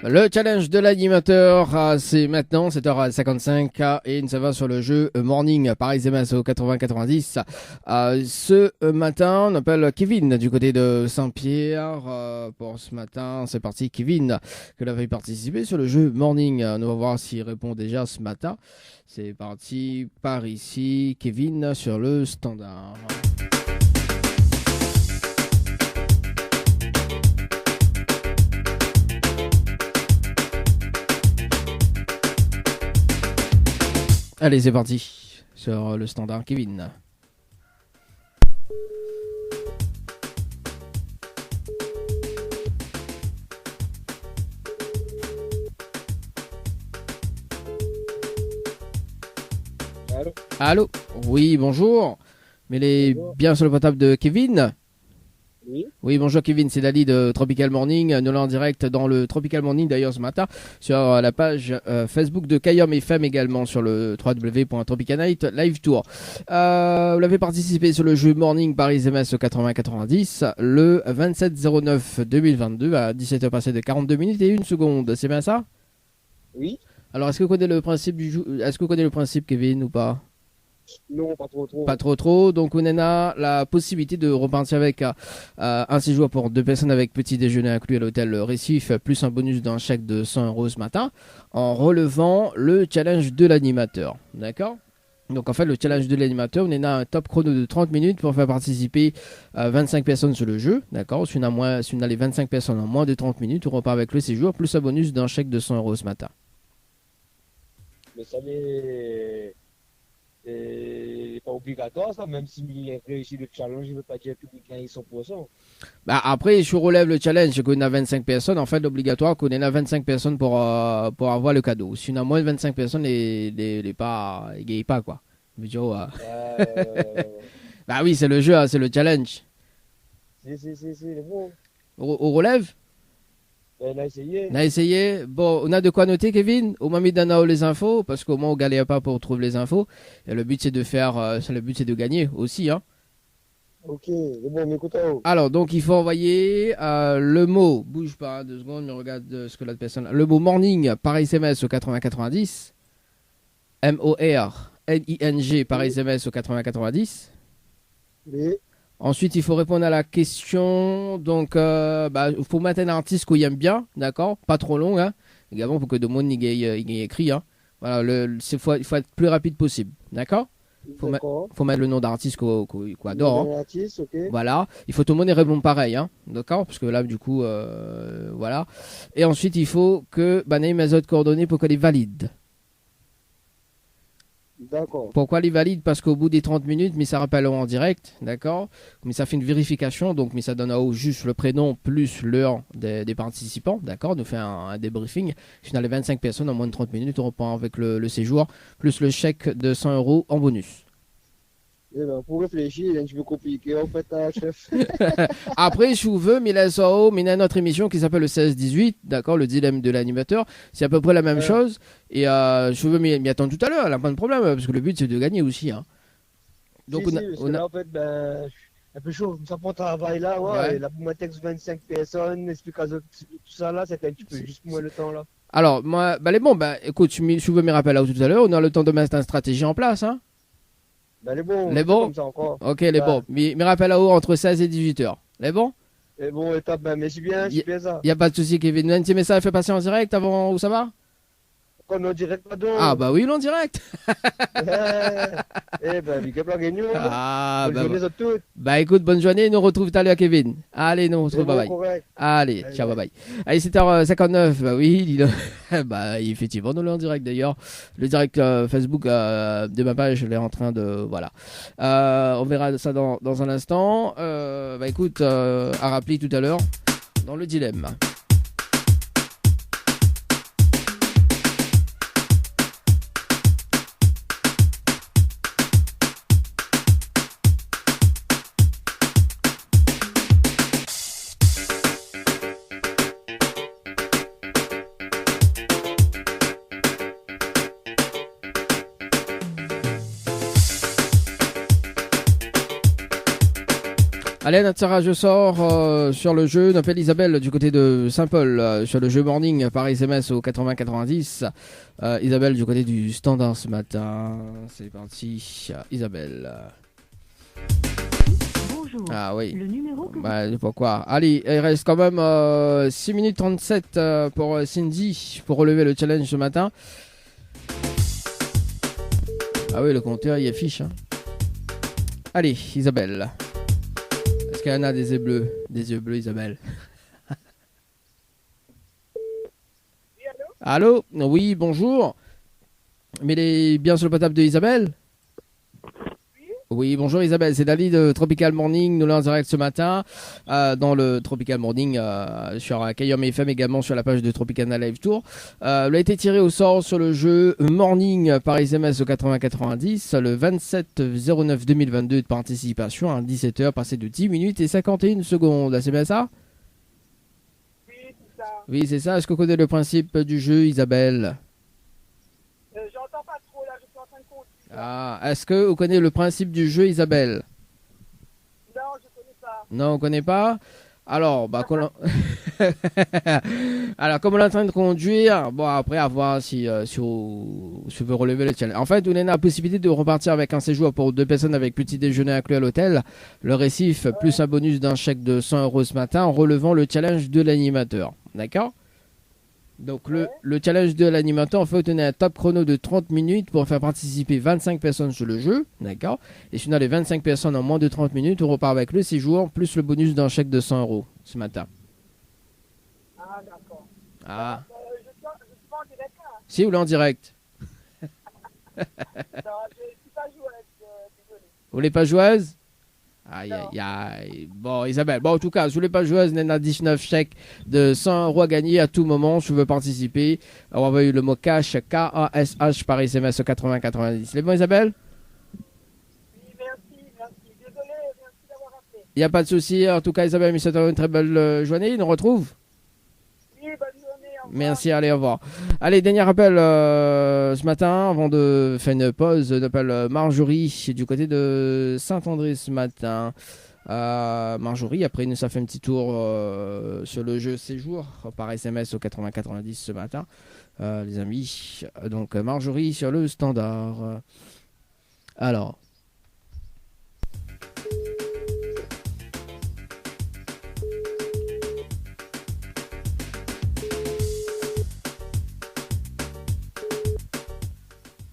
Le challenge de l'animateur, c'est maintenant 7h55 et ça va sur le jeu Morning par SMS au 80-90. Ce matin, on appelle Kevin du côté de Saint-Pierre. Pour ce matin, c'est parti. Kevin, que l'avait participé sur le jeu Morning. On va voir s'il répond déjà ce matin. C'est parti par ici. Kevin sur le standard. Allez, c'est parti sur le standard Kevin. Allô? Allô? Oui, bonjour. Mais les bien sur le portable de Kevin? Oui. Oui, bonjour Kevin, c'est Dali de Tropical Morning. Nous l'en direct dans le Tropical Morning d'ailleurs ce matin sur la page Facebook de Kayom FM également sur le www.tropicanight Live Tour. Vous l'avez participé sur le jeu Morning Paris MS 80-90 le 27-09-2022 à 17h passées de 42 minutes et 1 seconde. C'est bien ça? Oui. Alors, est-ce que vous connaissez le principe du jeu? Est-ce que vous connaissez le principe, Kevin, ou pas? Non, pas trop. Pas trop. Donc, on a la possibilité de repartir avec un séjour pour 2 personnes avec petit déjeuner inclus à l'hôtel Récif, plus un bonus d'un chèque de 100 € ce matin, en relevant le challenge de l'animateur. D'accord? Donc, en fait, le challenge de l'animateur, on a un top chrono de 30 minutes pour faire participer 25 personnes sur le jeu. D'accord? Si on a les 25 personnes en moins de 30 minutes, on repart avec le séjour, plus un bonus d'un chèque de 100 € ce matin. Mais ça n'est pas obligatoire, ça, même s'il réussit le challenge, il ne veut pas dire qu'il gagne 100%. Bah après, je relève le challenge qu'on a 25 personnes. En fait, l'obligatoire qu'on a 25 personnes pour avoir le cadeau. Si on a moins de 25 personnes, il gagne pas, quoi. Bah oui, c'est le jeu, hein, c'est le challenge. C'est bon. On relève? On a essayé. On a essayé. Bon, on a de quoi noter, Kevin? Au moment donné les infos, parce qu'au moins on galère pas pour trouver les infos. Et le but c'est de de gagner aussi, hein. Ok, c'est bon, mais écoute. Alors, donc il faut envoyer le mot, bouge pas 2 secondes, mais regarde ce que la personne. Le mot morning par SMS au 80-90. MORNING par SMS au 80-90. Oui. Ensuite, il faut répondre à la question. Donc, il faut mettre un artiste qu'on aime bien, d'accord? Pas trop long, hein? Également pour que tout le monde y ait écrit, hein? Voilà, il faut être plus rapide possible, d'accord? Faut mettre le nom d'artiste qu'on adore. Hein? Artiste, ok. Voilà, il faut tout le monde y répondre pareil, hein? D'accord? Parce que là, du coup, voilà. Et ensuite, il faut que Banaï mes autres coordonnées pour qu'elle est valide. D'accord. Pourquoi les valide? Parce qu'au bout des 30 minutes, mais ça rappelle en direct, d'accord? Mais ça fait une vérification, donc mais ça donne juste le prénom plus l'heure des participants, d'accord? Nous fait un débriefing. Si on a les 25 personnes en moins de 30 minutes, on reprend avec le séjour, plus le chèque de 100 € en bonus. Eh ben, pour réfléchir, il est un petit peu compliqué, en fait, chef. Après, je vous veux, mais là, mais il y a notre émission qui s'appelle le 16-18, d'accord, le dilemme de l'animateur. C'est à peu près la même chose. Et je veux m'y attendre tout à l'heure, là, pas de problème, parce que le but, c'est de gagner aussi. Hein. Donc, en fait, un peu chaud. Ça prend travail là, ouais. Ouais. Et là, pour moi, texte 25 personnes, explication, tout ça là, c'était un petit peu juste moins le temps là. Alors, moi, bah, les bons, bah, écoute, tu veux me rappeler là tout à l'heure, on a le temps de mettre une stratégie en place, hein. Ben, les bons, Les bons comme ça encore. Ok, les Bah, bons. Me rappelle là-haut entre 16 et 18 heures. Les bons? Et bon, étape, ben, mais c'est bien ça. Y a pas de souci, Kevin. Un petit message fait passer en direct avant, où ça va? Quand on dirait pas donc. Ah, bah oui, l'en direct. Eh ben, big up la gagnante. Ah, Bonne bah, journée à tous. bah écoute, bonne journée, nous on retrouve tout à l'heure, Kevin. Allez, nous on se C'est retrouve, bon, bye bye. correct. Allez, Allez, ciao, bye bye. bye. Allez, 7h59, bah oui, bah effectivement, nous l'en direct d'ailleurs. Le direct Facebook de ma page, je l'ai en train de, voilà. On verra ça dans un instant. Bah écoute, à rappeler tout à l'heure, dans le dilemme. Allez, notre tirage je sors sur le jeu. On appelle Isabelle du côté de Saint-Paul sur le jeu Morning par SMS au 80-90. Isabelle du côté du Standard ce matin. C'est parti, Isabelle. Bonjour. Ah oui. Le numéro que Bah, pourquoi? Allez, il reste quand même 6 minutes 37 pour Cindy pour relever le challenge ce matin. Ah oui, le compteur il affiche. Hein. Allez, Isabelle. Est-ce qu'il y en a des yeux bleus? Des yeux bleus, Isabelle. Allô? Oui, bonjour. Mais il est bien sur le portable de Isabelle? Oui, bonjour Isabelle, c'est Dali de Tropical Morning, nous l'avons en direct ce matin dans le Tropical Morning sur KYOM FM, également sur la page de Tropicana Live Tour. Elle a été tiré au sort sur le jeu Morning par SMS au 80-90, le 27-09-2022 de participation à 17h, passé de 10 minutes et 51 secondes. C'est bien ça? Oui, c'est ça. Oui, c'est ça. Est-ce que vous connaissez le principe du jeu, Isabelle? J'entends pas trop là, je suis en train de conduire. Ah, est-ce que vous connaissez le principe du jeu, Isabelle? Non, je connais pas. Non, on ne connaît pas. Alors, bah, alors, comme on est en train de conduire, bon, après, à voir si vous veut relever le challenge. En fait, on a la possibilité de repartir avec un séjour pour 2 personnes avec petit déjeuner inclus à l'hôtel, le récif, plus un bonus d'un chèque de 100 € ce matin en relevant le challenge de l'animateur. D'accord? Donc, le challenge de l'animateur, en fait, on a un top chrono de 30 minutes pour faire participer 25 personnes sur le jeu. D'accord? Et si on a les 25 personnes en moins de 30 minutes, on repart avec le séjour, plus le bonus d'un chèque de 100 € ce matin. Ah, d'accord. Ah. Je suis pas en direct là. Si, vous l'êtes en direct. Non, je suis pas joueuse, désolé. Vous n'êtes pas joueuse? Aïe, aïe, aïe. Bon, Isabelle. Bon, en tout cas, si vous n'êtes pas joueuse, on a 19 chèques de 100 € à gagner à tout moment. Si vous voulez participer, on va envoyer le mot cash, K-A-S-H par SMS au 80-90. C'est bon, Isabelle? Oui, merci. Désolé, merci d'avoir appelé. Il n'y a pas de souci. En tout cas, Isabelle, je vous souhaite une très belle journée. On retrouve. Oui, bonne journée. Au revoir. Merci, allez, au revoir. Allez, dernier rappel ce matin, avant de faire une pause, on appelle Marjorie du côté de Saint-André ce matin. Marjorie, après nous, ça fait un petit tour sur le jeu séjour par SMS au 80-90 ce matin, les amis. Donc, Marjorie sur le standard. Alors.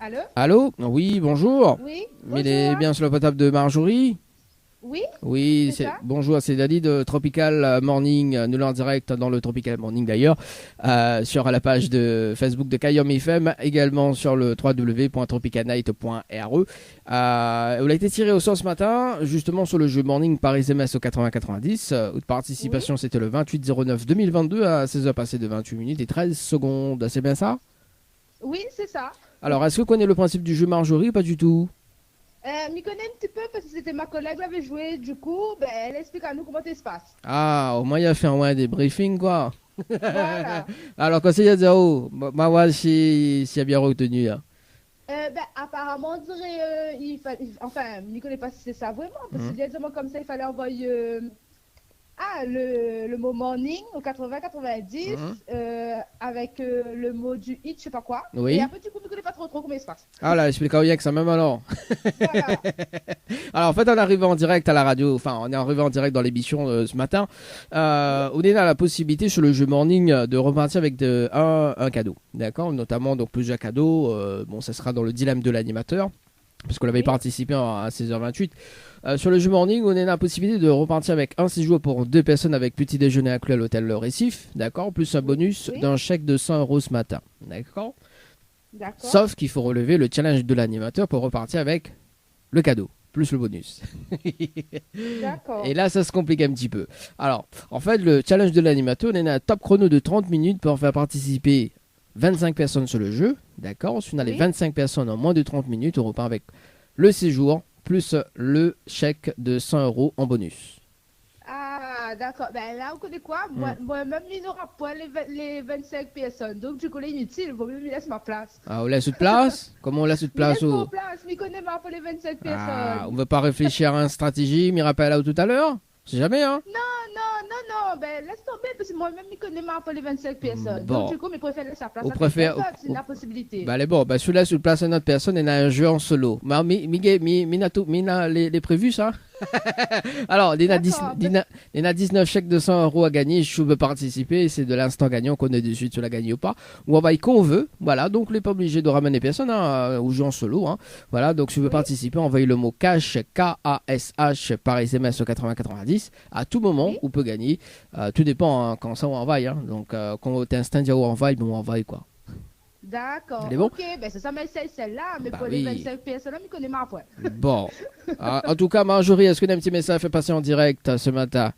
Allô? Allô? Oui, bonjour. Oui, Il est bien sur le portable de Marjorie? Oui? Oui, C'est ça. bonjour, c'est Dali de Tropical Morning, nous l'en direct dans le Tropical Morning d'ailleurs, sur la page de Facebook de KYOM FM, également sur le www.tropicanight.re. On a été tiré au sort ce matin, justement sur le jeu Morning par SMS au 80-90, où de participation c'était le 28-09-2022 à 16h passées de 28 minutes et 13 secondes, c'est bien ça? Oui, c'est ça. Alors, est-ce que vous connaissez le principe du jeu Marjorie ou pas du tout? M'y connais un petit peu parce que c'était ma collègue qui avait joué. Du coup, elle explique à nous comment ça se passe. Ah, au moins il a fait un débriefing quoi. Voilà. Alors, quand c'est Zao, ma voir s'il a bien retenu. Là. Apparemment, on dirait, enfin, je ne connais pas si c'est ça vraiment, parce qu'il y a des moments comme ça, il fallait envoyer le mot morning au 80-90 avec le mot du hit, je sais pas quoi. Oui. Et après, du coup, je ne connais pas trop comment il se passe. Ah là, explique rien que ça même alors. Voilà. Alors en fait, on est arrivé en direct à la radio, enfin on est arrivé en direct dans l'émission ce matin. On a la possibilité sur le jeu morning de repartir avec un cadeau, d'accord, notamment donc plusieurs cadeaux. Bon, ça sera dans le dilemme de l'animateur, parce qu'on avait participé à 16h28. Sur le jeu morning, on a la possibilité de repartir avec un séjour pour 2 personnes avec petit déjeuner inclus à l'hôtel Le Récif, d'accord, plus un bonus d'un chèque de 100 € ce matin, d'accord. Sauf qu'il faut relever le challenge de l'animateur pour repartir avec le cadeau, plus le bonus. D'accord. Et là, ça se complique un petit peu. Alors, en fait, le challenge de l'animateur, on a un top chrono de 30 minutes pour faire participer 25 personnes sur le jeu. D'accord. Si on a les 25 personnes en moins de 30 minutes, on repart avec le séjour, plus le chèque de 100 € en bonus. Ah, d'accord. Ben là, vous connaissez quoi? Moi-même, il n'aura pas les 25 personnes. Donc, du coup, c'est inutile. Il vaut mieux me laisser ma place. Ah, on laisse une place? Comment on laisse une place? Ma place. Je ne connais pas pour les 25 personnes. Ah, on ne veut pas réfléchir à une stratégie, m'y rappelle là tout à l'heure? C'est jamais, hein? Non. Ben, laisse tomber, parce que moi-même, je connais pas pour les 25 personnes. Bon. Donc, du coup, je préfère laisser sa place. On préfère. C'est la possibilité. Bah, allez, bon, bah, celui-là, sur place à une autre personne, il a un jeu en solo. Mais, les prévus, ça? Alors, il y a 19 chèques de 100 € à gagner. Je veux participer. C'est de l'instant gagnant qu'on est dessus, tu l'as gagné ou pas. Ou on va y qu'on veut. Voilà, donc on n'est pas obligé de ramener personne au jeu en solo. Hein. Voilà, donc si tu veux participer, envoyez le mot cash, K-A-S-H, par SMS au 80-90. À tout moment, on peut gagner. Tout dépend quand ça on envoie. Hein. Donc, quand tu instant dire où on envoie, on envoie quoi. D'accord. Bon? Ok, ben c'est ça, mais c'est celle-là. Mais pour les 25 personnes, je connais ma point. Bon. En tout cas, Marjorie, est-ce que tu as un petit message à faire passer en direct ce matin?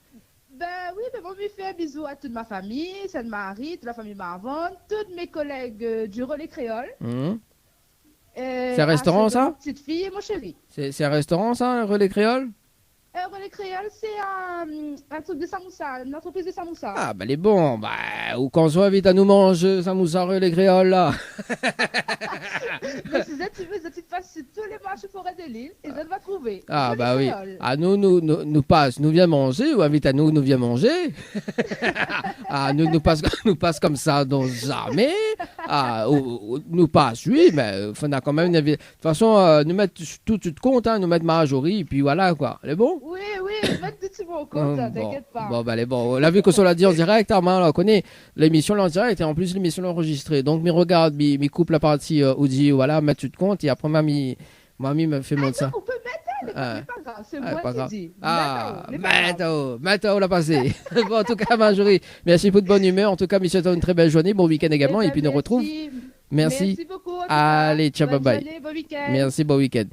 Ben oui, mais bon, je fais un bisou à toute ma famille, celle de Marie, toute la famille Marvon, tous mes collègues du Relais Créole. C'est un restaurant, ça? Ma petite fille et mon chéri. C'est un restaurant, ça, un Relais Créole? Relais Créole, c'est un truc de Samoussa, une entreprise de Samoussa. Ah, ben, les bons. Bah, ou qu'on soit vite à nous manger, Samoussa, Relais Créole, là. Mais si tu veux, tu passes sur tous les marchés forêts de l'île et ça va trouver. Ah, bah oui. Ah, nous passe, nous vient manger, ou invite à nous vient manger. Ah, nous passe comme ça, donc jamais. Ah, nous passe, oui, mais on a quand même une. De toute façon, nous mettre tout de compte, hein, nous mettre Marjorie, et puis voilà, quoi. C'est bon? Oui, mettre tout mon compte, t'inquiète pas. Bon, bah, allez, bon. La vu que ça l'a dit en direct, hein, on connaît l'émission en direct, et en plus, l'émission enregistrée. Donc, me regarde, me coupe la partie audio, voilà, mettre tout de compte, et après, mamie me fait monter ça. On peut mettre, mais pas grave, c'est moi qui dis. Ah, Mato l'a passé. Bon, en tout cas, Marjorie, merci pour de bonne humeur. En tout cas, monsieur, une très belle journée, bon week-end également, et puis nous retrouve. Merci beaucoup. Allez, ciao, bye bye. Bon week-end. Merci, bon week-end.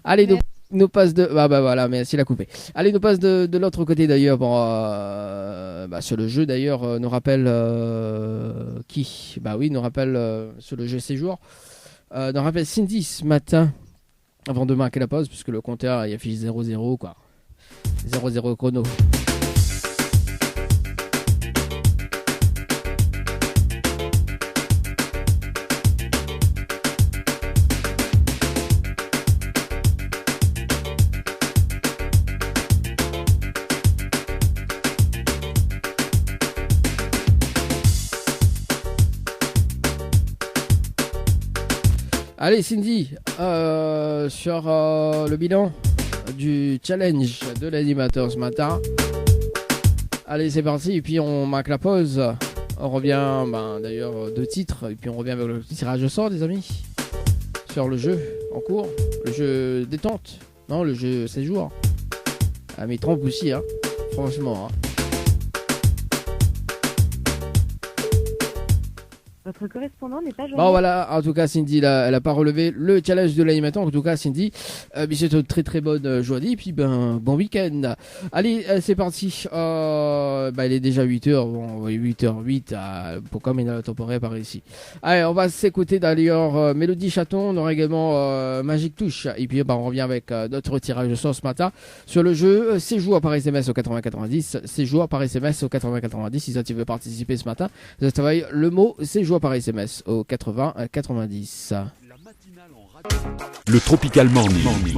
Allez, nous passe de. Bah voilà, merci, la coupé. Allez, nous passe de l'autre côté d'ailleurs. Bon, sur le jeu d'ailleurs, nous rappelle qui? Bah oui, nous rappelle sur le jeu séjour. Nous rappelle Cindy ce matin, avant de marquer la pause, puisque le compteur il affiche 0-0, quoi. 0-0 chrono. Allez Cindy, sur le bilan du challenge de l'animateur ce matin. Allez, c'est parti, et puis on marque la pause. On revient, d'ailleurs, 2 titres, et puis on revient avec le tirage au sort, des amis. Sur le jeu en cours, le jeu détente, non, le jeu séjour. Ah, mais trompe aussi, hein, franchement, hein. Votre correspondant n'est pas joignable. Bon voilà, en tout cas Cindy, elle a pas relevé le challenge de l'animateur. En tout cas Cindy, c'est une très très bonne journée. Et puis bon week-end. Allez, c'est parti. Il est déjà 8h, bon 8h08 pour comme il a temporaire par ici. Allez, on va s'écouter d'ailleurs Mélodie Chaton. On aura également Magic Touche. Et puis on revient avec notre tirage de sort ce matin sur le jeu séjour par SMS au 80-90. Séjour par SMS au 80-90. Si ça tu veux participer ce matin, vous travaillez le mot séjour par SMS au 80-90. La matinale en Le Tropical Morning.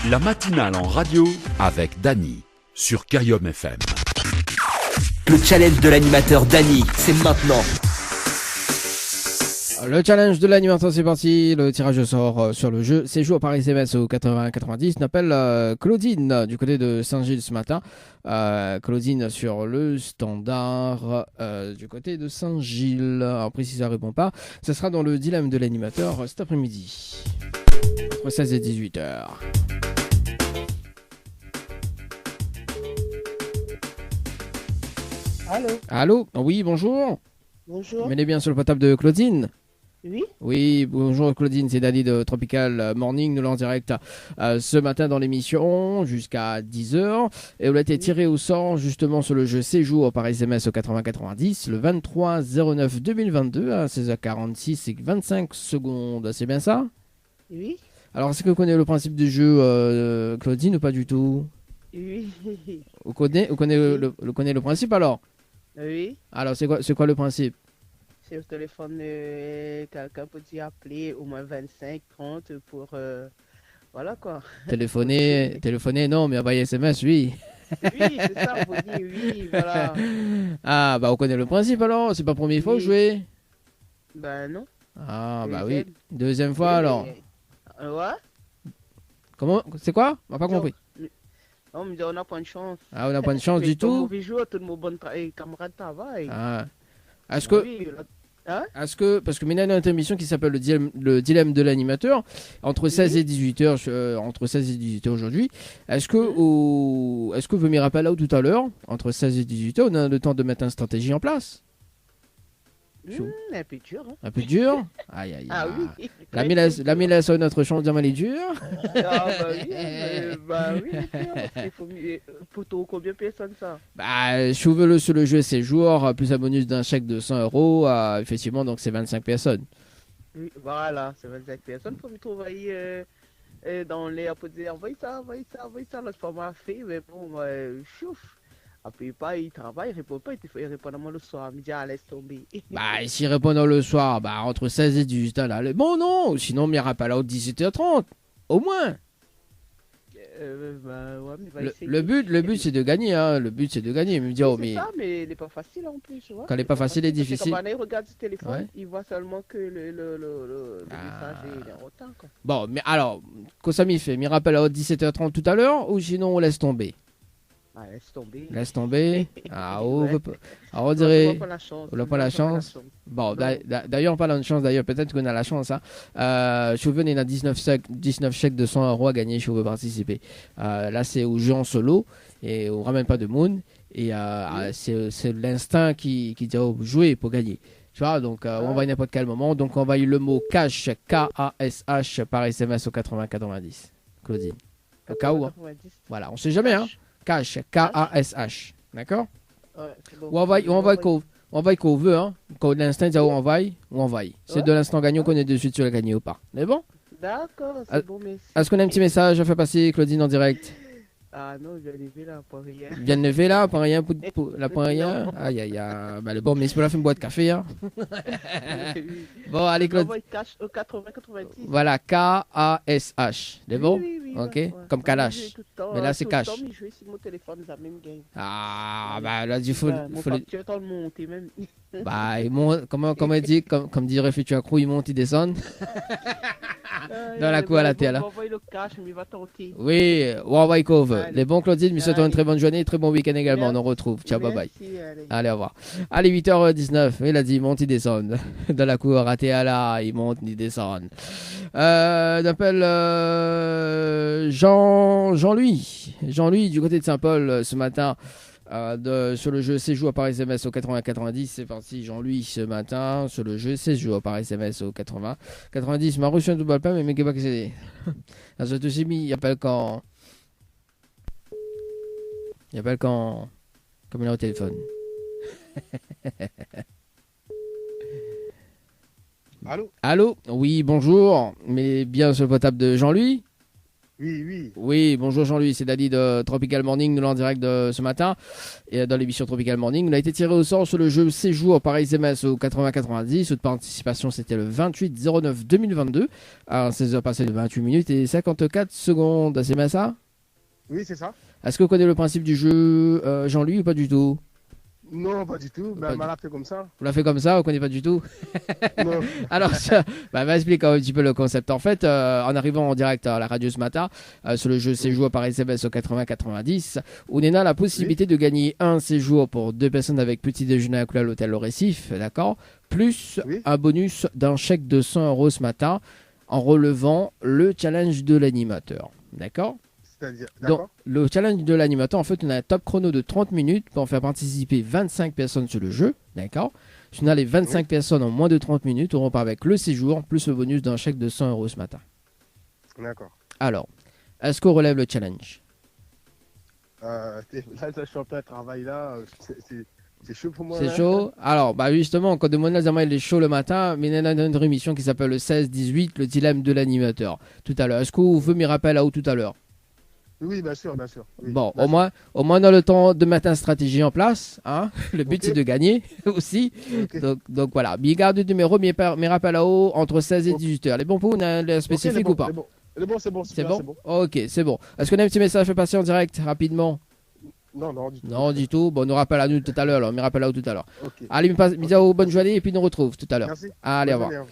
La matinale en radio avec Dany sur Kayom FM. Le challenge de l'animateur Dany, c'est maintenant. Le challenge de l'animateur, c'est parti. Le tirage au sort sur le jeu séjour par SMS au 80-90. On appelle Claudine du côté de Saint-Gilles ce matin. Claudine sur le standard du côté de Saint-Gilles. Après, si ça répond pas, ça sera dans le dilemme de l'animateur cet après-midi. Entre 16 et 18 heures. Allô? Allô? Oui, bonjour. Bonjour. Menez bien sur le portable de Claudine. Oui. Oui, bonjour Claudine, c'est Dany de Tropical Morning, nous l'en direct ce matin dans l'émission jusqu'à 10h. Et vous avez été tiré au sort justement sur le jeu séjour par SMS au 80-90 le 23-09-2022 à 16h46 et 25 secondes. C'est bien ça? Oui. Alors, est-ce que vous connaissez le principe du jeu, Claudine, ou pas du tout? Oui. Vous connaissez le principe alors? Oui. Alors, c'est quoi le principe? C'est au téléphone, quelqu'un peut y appeler au moins 25, 30 pour... voilà quoi. Téléphoner, non, mais envoyer SMS, oui. Oui, c'est ça, vous dites oui, voilà. Ah, bah on connaît le principe alors, c'est pas la première fois que vous jouez? Ben non. Ah, bah oui. Deuxième fois alors. Ouais. Comment? C'est quoi? On n'a pas compris. Non, mais on n'a pas de chance. Ah, on n'a pas de chance du tout? Mauvais jour, tout le monde bon camarade de travail. Ah. Est-ce que... Oui, hein? Parce que maintenant, il y a une émission qui s'appelle le dilemme de l'animateur, entre 16 et 18h, entre 16 et 18h aujourd'hui. Est-ce que vous m'y rappelez là tout à l'heure, entre 16 et 18h, on a le temps de mettre une stratégie en place? Un peu dur. Hein? Un peu dur? Aïe, aïe, aïe. Ah oui. La mille sur notre chance de mal est dure. Ah bah oui, il faut pour combien de personnes ça? Bah, si vous voulez sur le jeu séjour, plus un bonus d'un chèque de 100 euros, effectivement, donc c'est 25 personnes. Oui, voilà, c'est 25 personnes. Faut me trouver dans les pour dire envoyez ça, l'autre fois m'a fait, mais bon, chouf. Après, il travaille, il répond pas, il répond à moi le soir, il me dit, ah, laisse tomber. Bah, s'il répond le soir, bah, entre 16 et 18 h là, bon, non, sinon, il rappelle à 17h30, au moins. Bah, ouais, mais le but, c'est de gagner, hein, le but, c'est de gagner. Il me dit, oh, mais. C'est ça, mais il n'est pas facile en plus, tu vois. Quand il n'est pas facile, il est difficile. Quand il regarde son téléphone, ouais. Il voit seulement que le message est en retard, quoi. Bon, mais alors, qu'est-ce que ça m'y fait? Il rappelle à 17h30 tout à l'heure, ou sinon, on laisse tomber? Ah, laisse tomber. Laisse tomber. Ah, on ouais. On dirait. On n'a pas la chance. On n'a pas la chance. Bon, d'ailleurs, on parle de chance. D'ailleurs, peut-être qu'on a la chance. Hein. Si vous venez, il y a 19 chèques de 100 euros à gagner si vous voulez participer. Là, c'est au jeu en solo et on ne ramène pas de moon. Et c'est l'instinct qui dit oh, jouer pour gagner. Tu vois, donc on va à n'importe quel moment. Donc, on va le mot cash, K-A-S-H, par SMS au 80-90. Claudine. Au cas où. Hein. Voilà, on ne sait jamais. Hein. Cash, K-A-S-H. D'accord? Ouais, c'est bon. Ou on va qu'on veut, hein. Quand l'instinct dit où on va. C'est de l'instant gagnant qu'on est dessus, tu l'as gagné ou pas. Mais bon? D'accord, c'est bon, merci. Est-ce qu'on a un petit message à faire passer, Claudine, en direct? Ah non, je viens de lever là, pour rien. Bien de lever là, pour rien, pour rien? Aïe, aïe, aïe. Bah, bon, mais c'est pour la fin de boîte de café, hein. Bon, allez, Claudine. Cash au 80-90. Voilà, K-A-S-H. C'est bon? Oui, ok? Ouais. Comme Kalash. Mais là, c'est cash. Je joue sur mon téléphone, ça même game. Ah, bah là, il faut. Mon facture est le monter même. Bah, il monte, comment dit, comme dirait Futur Crew, il monte, il descend. Dans la cour à la terre, là. Le cash, mais il va tenter. Oui, on va y couvrir. Les bons Claudine, nous souhaitons une très bonne journée et très bon week-end également. On en retrouve. Ciao, bye bye. Allez, au revoir. Allez, 8h19. Il a dit, il monte, il descend. Dans la cour à terre, là, il monte, il descend. On appelle Jean-Louis. Jean-Louis, du côté de Saint-Paul, ce matin. Sur le jeu séjour par SMS au 80-90, c'est parti Jean-Louis ce matin sur le jeu séjour par SMS au 80-90. M'a reçu un double appel, mais mec, pas que c'est. Là, je te suis mis, il appelle quand. Il appelle quand. Comme il est au téléphone. Allô? Allô? Oui, bonjour, mais bien sur le portable de Jean-Louis? Oui. Oui, bonjour Jean-Louis, c'est Dadi de Tropical Morning, nous l'en direct de ce matin. Et dans l'émission Tropical Morning, on a été tiré au sort sur le jeu Séjour par SMS au 80-90. Votre participation, c'était le 28-09-2022. À 16h passées de 28 minutes et 54 secondes. C'est bien ça? Oui, c'est ça. Est-ce que vous connaissez le principe du jeu, Jean-Louis, ou pas du tout? Non, pas du tout. Ben, m'a fait comme ça. Vous l'a fait comme ça, vous ne connaissez pas du tout? Non. Alors, va expliquer un petit peu le concept. En fait, en arrivant en direct à la radio ce matin, sur le jeu Séjour par SMS au 80-90, on a la possibilité de gagner un séjour pour 2 personnes avec petit déjeuner inclus à l'hôtel au Récif, d'accord? Plus un bonus d'un chèque de 100 € ce matin en relevant le challenge de l'animateur, d'accord? Donc, le challenge de l'animateur, en fait, on a un top chrono de 30 minutes pour faire participer 25 personnes sur le jeu, d'accord? Si on a les 25 personnes en moins de 30 minutes, on repart avec le séjour, plus le bonus d'un chèque de 100 € ce matin. D'accord. Alors, est-ce qu'on relève le challenge? Là, je suis en plein travail, là, c'est chaud pour moi. C'est là. chaud. Alors, justement, quand demande là, il est chaud le matin, mais il y a une émission qui s'appelle le 16-18, le dilemme de l'animateur, tout à l'heure. Est-ce que vous voulez me rappeler là-haut tout à l'heure? Oui, bien sûr. Oui, bon, au moins, on a le temps de mettre une stratégie en place. Hein. Le but, c'est de gagner aussi. Okay. Donc voilà. Mais garde le numéro, mais rappel là-haut entre 16 et 18 heures. Les bons pour vous, on a un spécifique ou pas? C'est bon. C'est bon. Ok, c'est bon. Est-ce qu'on a un petit message à passer en direct rapidement? Non, du tout. Non, du tout. Bon, on nous rappelle à nous tout à l'heure. Alors, mais rappelle là-haut tout à l'heure. Okay. Allez, bonne journée et puis nous retrouve tout à l'heure. Merci. Allez, au revoir.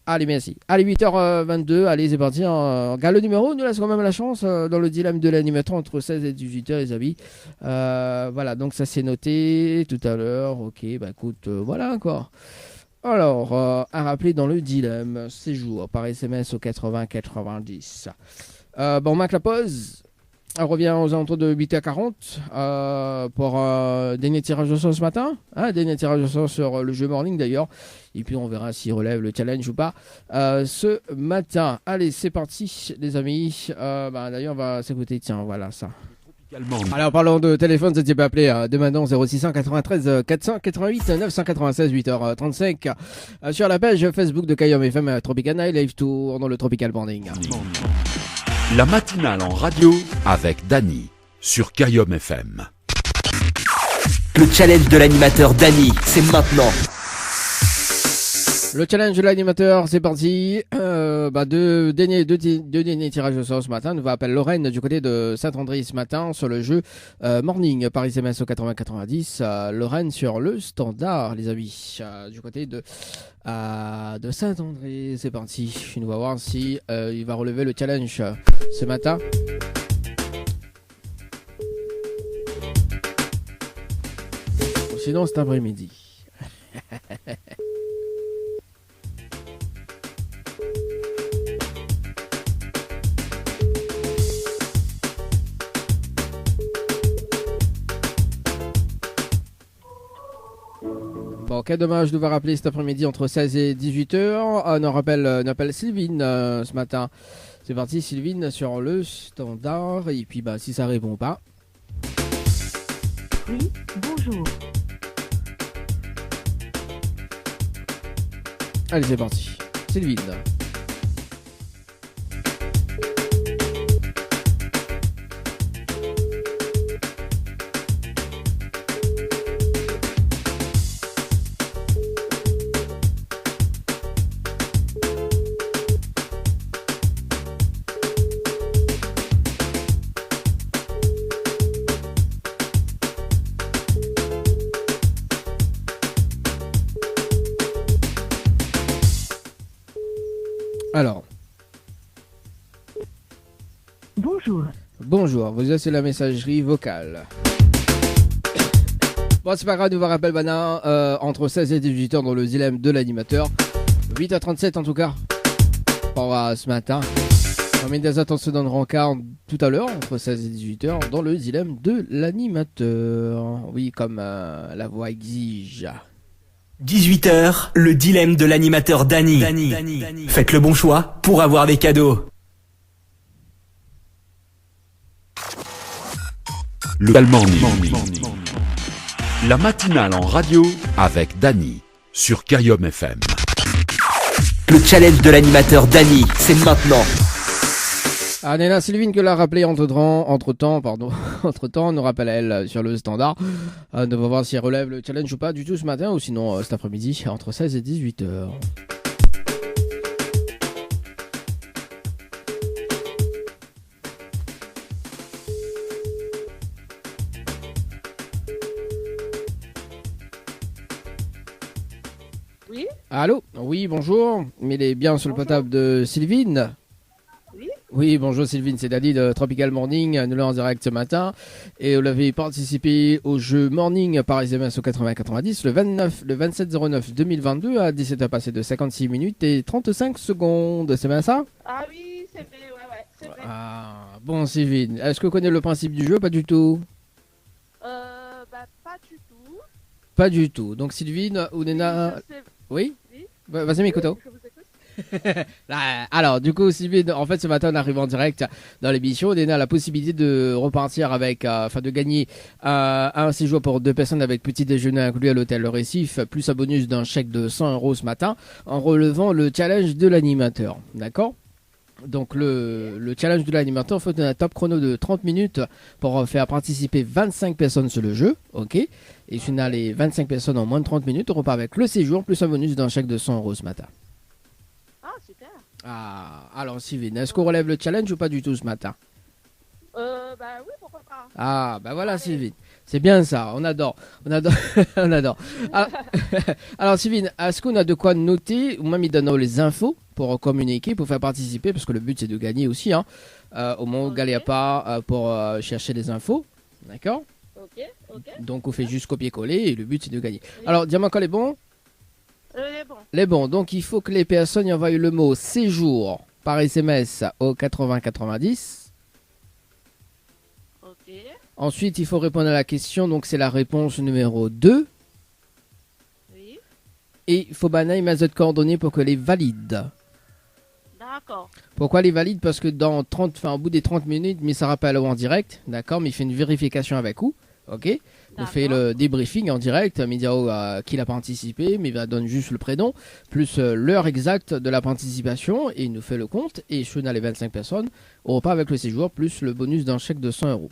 Allez, merci. Allez, 8h22, allez, c'est parti. Regarde le numéro, nous laisse quand même la chance dans le dilemme de l'animateur entre 16 et 18h, les amis. Voilà, donc ça c'est noté tout à l'heure. Ok, écoute, voilà quoi. Alors, à rappeler dans le dilemme, séjour par SMS au 80-90. On marque la pause. On revient aux alentours de 8h40 pour dernier tirage au sort ce matin. Dernier tirage au sort sur le jeu Morning d'ailleurs. Et puis on verra s'il relève le challenge ou pas ce matin. Allez, c'est parti les amis. D'ailleurs on va s'écouter, tiens, voilà ça. Alors parlons de téléphone, vous étiez pas appelé dès maintenant 0693 488 996 8h35 sur la page Facebook de Kayom FM Tropical Night Live Tour dans le Tropical Morning. La matinale en radio avec Dany sur Kayom FM. Le challenge de l'animateur Dany, c'est maintenant. Le challenge de l'animateur, c'est parti. Deux derniers tirages au sort ce matin. Nous va appeler Lorraine du côté de Saint-André ce matin sur le jeu Morning par SMS au 80-90. Lorraine sur le standard, les amis, du côté de Saint-André. C'est parti. On va voir si il va relever le challenge ce matin. Sinon, cet après-midi. Bon, quel dommage de devoir rappeler cet après-midi entre 16 et 18h. On appelle Sylvine ce matin. C'est parti, Sylvine sur le standard. Et puis, si ça répond pas. Oui, bonjour. Allez, c'est parti. Sylvine. Alors. Bonjour, vous êtes sur la messagerie vocale. Bon, c'est pas grave, nous vous rappelle maintenant entre 16 et 18h dans le dilemme de l'animateur. 8h37 en tout cas pour ce matin. Combien des attentes se donneront tout à l'heure entre 16 et 18h dans le dilemme de l'animateur. Oui, comme la voix exige. 18h, le dilemme de l'animateur Dany. Faites le bon choix pour avoir des cadeaux. Le Morning. La matinale en radio avec Dany sur Kayom FM. Le challenge de l'animateur Dany, c'est maintenant. Ah, Néna Sylvine que l'a rappelé entre-temps, nous rappelle elle sur le standard. On va voir si elle relève le challenge ou pas du tout ce matin ou sinon cet après-midi entre 16 et 18 heures. Oui. Allô? Oui, bonjour. Mais il est bien sur le portable de Sylvine. Oui. Oui, bonjour Sylvine, c'est Dadi de Tropical Morning. Nous l'avons en direct ce matin. Et vous avez participé au jeu Morning par SMS au 80-90 le 27-09-2022 à 17h passé de 56 minutes et 35 secondes. C'est bien ça? Ah oui, c'est vrai, ouais, c'est vrai. Ah, bon Sylvine, est-ce que vous connaissez le principe du jeu? Pas du tout. Pas du tout. Pas du tout. Donc Sylvine ou Néna... Oui, Oui. Vas-y Mikoto. Je vous écoute. Alors, du coup, Sylvine, en fait, ce matin, on arrive en direct dans l'émission. Néna a la possibilité de repartir avec, de gagner un séjour pour 2 personnes avec petit déjeuner inclus à l'hôtel Le Récif, plus un bonus d'un chèque de 100 € ce matin, en relevant le challenge de l'animateur. D'accord? Donc le challenge de l'animateur, faut un top chrono de 30 minutes pour faire participer 25 personnes sur le jeu, ok? Et si on a les 25 personnes en moins de 30 minutes, on repart avec le séjour plus un bonus d'un chèque de 100 € ce matin. Ah, super. Ah, alors Sylvine, est-ce qu'on relève le challenge ou pas du tout ce matin? Oui, pourquoi pas. Ah, bah voilà Sylvine, c'est bien ça, on adore, on adore. Alors Sylvine, est-ce qu'on a de quoi noter, ou même il donne les infos pour communiquer, pour faire participer, parce que le but c'est de gagner aussi, hein, au moment où on galère pas pour chercher les infos, d'accord? Ok. Donc on fait juste copier-coller et le but c'est de gagner. Alors dis-moi quand les bons? Les bons. Les bons, donc il faut que les personnes y envoient le mot séjour par SMS au 80-90. Ok. Ensuite, il faut répondre à la question, donc c'est la réponse numéro 2. Oui. Et il faut banailler mes autres coordonnées pour que les valide. D'accord. Pourquoi les valide? Parce que au bout des 30 minutes, mais ça rappelle en direct, d'accord, mais il fait une vérification avec vous, ok? On fait le débriefing en direct, mais il dit qui a participé, mais il va donner juste le prénom, plus l'heure exacte de la participation, et il nous fait le compte, et je suis dans les 25 personnes, on repart avec le séjour, plus le bonus d'un chèque de 100 €.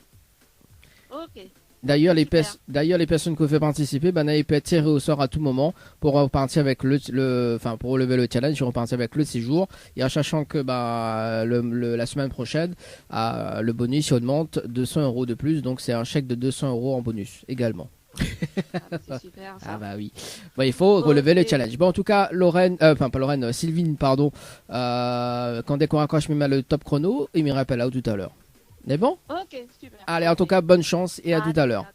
Ok. D'ailleurs, les personnes qui ont fait participer, ils peuvent être tirées au sort à tout moment pour repartir avec pour relever le challenge, et repartir avec le séjour. Et en sachant que la semaine prochaine, le bonus il augmente 200 € de plus, donc c'est un chèque de 200 € en bonus également. C'est super ça. Ah bah oui. Bon, il faut relever le challenge. Bon, en tout cas, Sylvine, pardon, dès qu'on raccroche même le top chrono, il me rappelle là tout à l'heure. C'est bon? Ok, super. Allez, en tout cas, bonne chance et à tout à l'heure.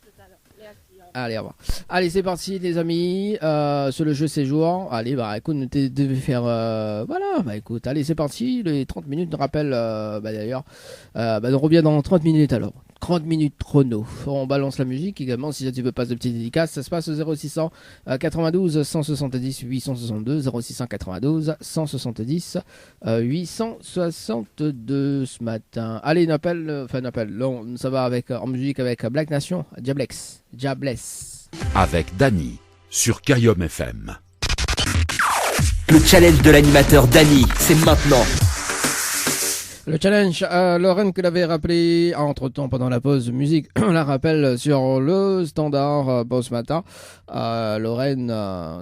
Merci. Allez, au revoir. Allez, c'est parti, les amis, sur le jeu séjour. Allez, écoute, nous devons faire, écoute, allez, c'est parti. Les 30 minutes nous rappellent, d'ailleurs, on revient dans 30 minutes alors. 30 minutes chrono. On balance la musique également. Si tu veux passer de petites dédicaces, ça se passe au 0600 92 170 862 0600 92 170 862 ce matin. Allez, ça va en musique avec Black Nation, Diablesse. Avec Dany sur Kayom FM. Le challenge de l'animateur Dany, c'est maintenant. Le challenge, Lorraine que l'avait rappelé entre-temps pendant la pause musique, on la rappelle sur le standard ce matin. Lorraine,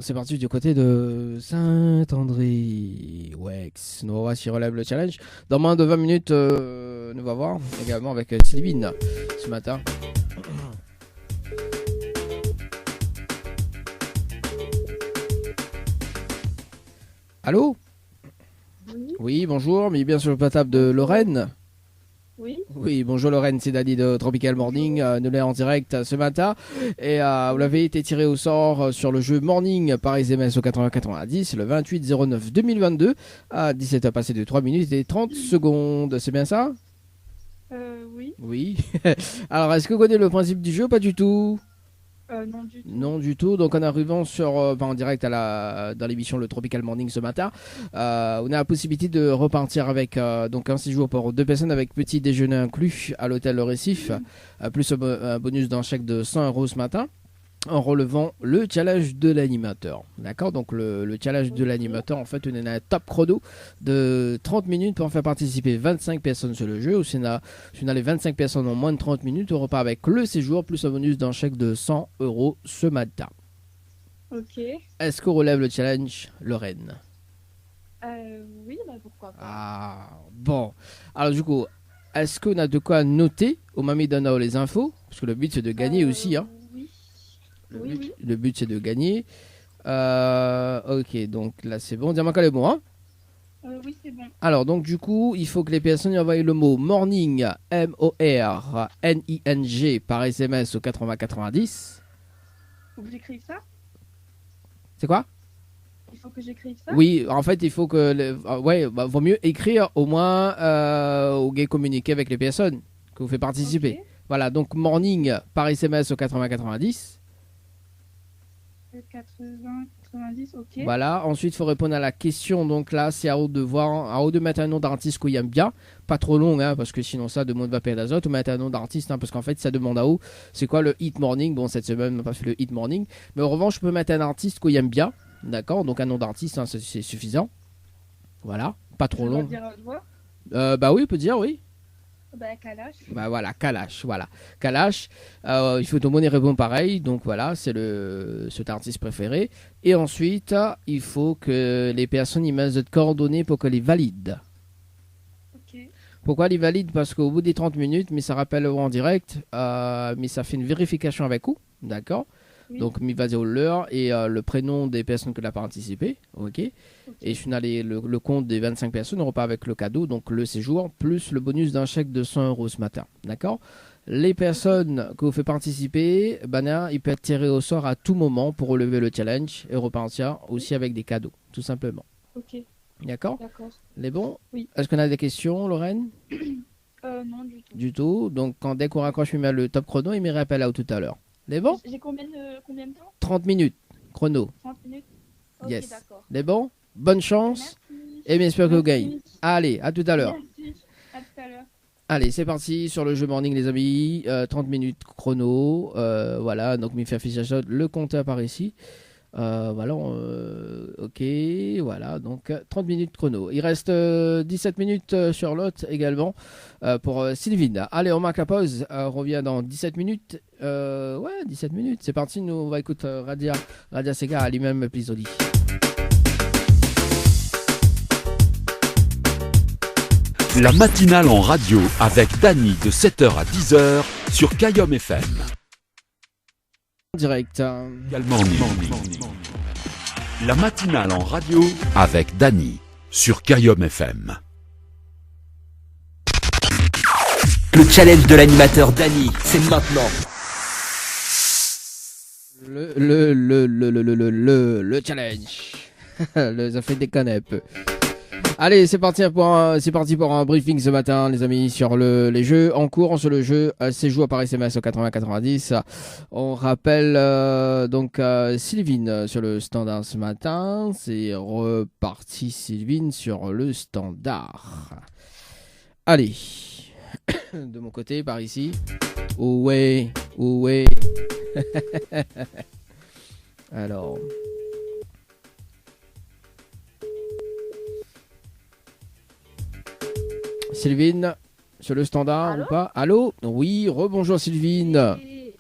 c'est parti du côté de Saint-André. Wex. Nous voir s'il relève le challenge. Dans moins de 20 minutes, nous va voir également avec Sylvine ce matin. Allô? Oui, bonjour, mais bien sur le platable de Lorraine. Oui. Oui, bonjour Lorraine, c'est Dany de Tropical Morning. Nous l'avons en direct ce matin. Et vous l'avez été tiré au sort sur le jeu Morning par SMS au 80-90 le 28-09-2022 à 17h passé de 3 minutes et 30 secondes. C'est bien ça? Oui. Oui. Alors, est-ce que vous connaissez le principe du jeu? Pas du tout. Non du tout. Non du tout. Donc en arrivant en direct dans l'émission Le Tropical Morning ce matin, on a la possibilité de repartir avec donc un séjour pour 2 personnes avec petit déjeuner inclus à l'hôtel Le Récif, plus un bonus d'un chèque de 100 € ce matin. en relevant le challenge de l'animateur. D'accord? Donc le challenge de l'animateur, en fait, on a un top chrono de 30 minutes pour faire participer 25 personnes sur le jeu. Ou si on a les 25 personnes en moins de 30 minutes, on repart avec le séjour plus un bonus d'un chèque de 100 € ce matin. Ok. Est-ce qu'on relève le challenge, Lorraine? Oui, bah pourquoi pas. Ah, bon. Alors du coup, est-ce qu'on a de quoi noter au Mami Dana les infos? Parce que le but c'est de gagner aussi, hein. Oui. Le but c'est de gagner. Ok, donc là c'est bon. Diamant est bon, hein? Oui, c'est bon. Alors donc du coup, il faut que les personnes envoient le mot morning, M-O-R-N-I-N-G par SMS au 8090. Faut que j'écrive ça? C'est quoi? Il faut que j'écrive ça? Oui, en fait, il faut que... vaut mieux écrire au moins au gay communiquer avec les personnes que vous faites participer. Okay. Voilà, donc morning par SMS au 8090. 90, ok. Voilà, ensuite il faut répondre à la question. Donc là, c'est à haut de mettre un nom d'artiste qu'on aime bien. Pas trop long, hein, parce que sinon ça demande va perdre d'azote. Ou mettre un nom d'artiste, hein, parce qu'en fait, ça demande à haut. C'est quoi le hit morning? Bon, cette semaine, on n'a pas fait le hit morning. Mais en revanche, je peux mettre un artiste qu'on aime bien. D'accord, donc un nom d'artiste, hein, c'est suffisant. Voilà, pas trop long. Dire à haute voix? Bah oui, on peut dire oui. Bah Kalash. Bah voilà, Kalash, voilà. Kalash, il faut tout le monde y répondre pareil. Donc voilà, c'est cet artiste préféré. Et ensuite, il faut que les personnes y mettent de coordonnées pour que les valident. Ok. Pourquoi les valident? Parce qu'au bout des 30 minutes, mais ça rappelle en direct, mais ça fait une vérification avec vous. D'accord? Oui. Donc, il va dire l'heure et le prénom des personnes qui ont participé. Ok. Et je n'ai le compte des 25 personnes, on repart avec le cadeau, donc le séjour, plus le bonus d'un chèque de 100 € ce matin. D'accord? Les personnes que vous faites participer, il peut être tiré au sort à tout moment pour relever le challenge et repartir aussi avec des cadeaux, tout simplement. Ok. D'accord? D'accord. Les bons? Oui. Est-ce qu'on a des questions, Lorraine? Non, du tout. Du tout. Donc, dès qu'on raccroche, il met le top chrono, il me rappelle à tout à l'heure. Les bons? J'ai combien de temps? 30 minutes, chrono. 30 minutes? Ok, yes. D'accord. Les bons? Bonne chance. Merci. Et bien, j'espère que vous gagnez. Allez, à tout à l'heure. Merci. À tout à l'heure. Allez, c'est parti sur le jeu morning, les amis. 30 minutes chrono. Voilà, donc m'y fait affichage le compteur par ici. Voilà, ok, voilà, donc 30 minutes chrono. Il reste 17 minutes sur l'autre également pour Sylvine. Allez, on marque la pause, on revient dans 17 minutes. 17 minutes, c'est parti, nous on va écouter Radia Sega à lui-même Plisoli. La matinale en radio avec Dany de 7h à 10h sur Kayom FM. Direct. Également la matinale en radio avec Dany sur Kayom FM. Le challenge de l'animateur Dany, c'est maintenant. Le challenge. Ça fait déconner un peu. Allez, c'est parti pour un briefing ce matin, les amis, sur les jeux en cours. Sur le jeu, séjour par SMS au 8090. On rappelle donc Sylvine sur le standard ce matin. C'est reparti Sylvine sur le standard. Allez, de mon côté, par ici. Ouais. Alors... Sylvine, sur le standard. Allô ou pas? Allô? Oui, rebonjour Sylvine. Oui.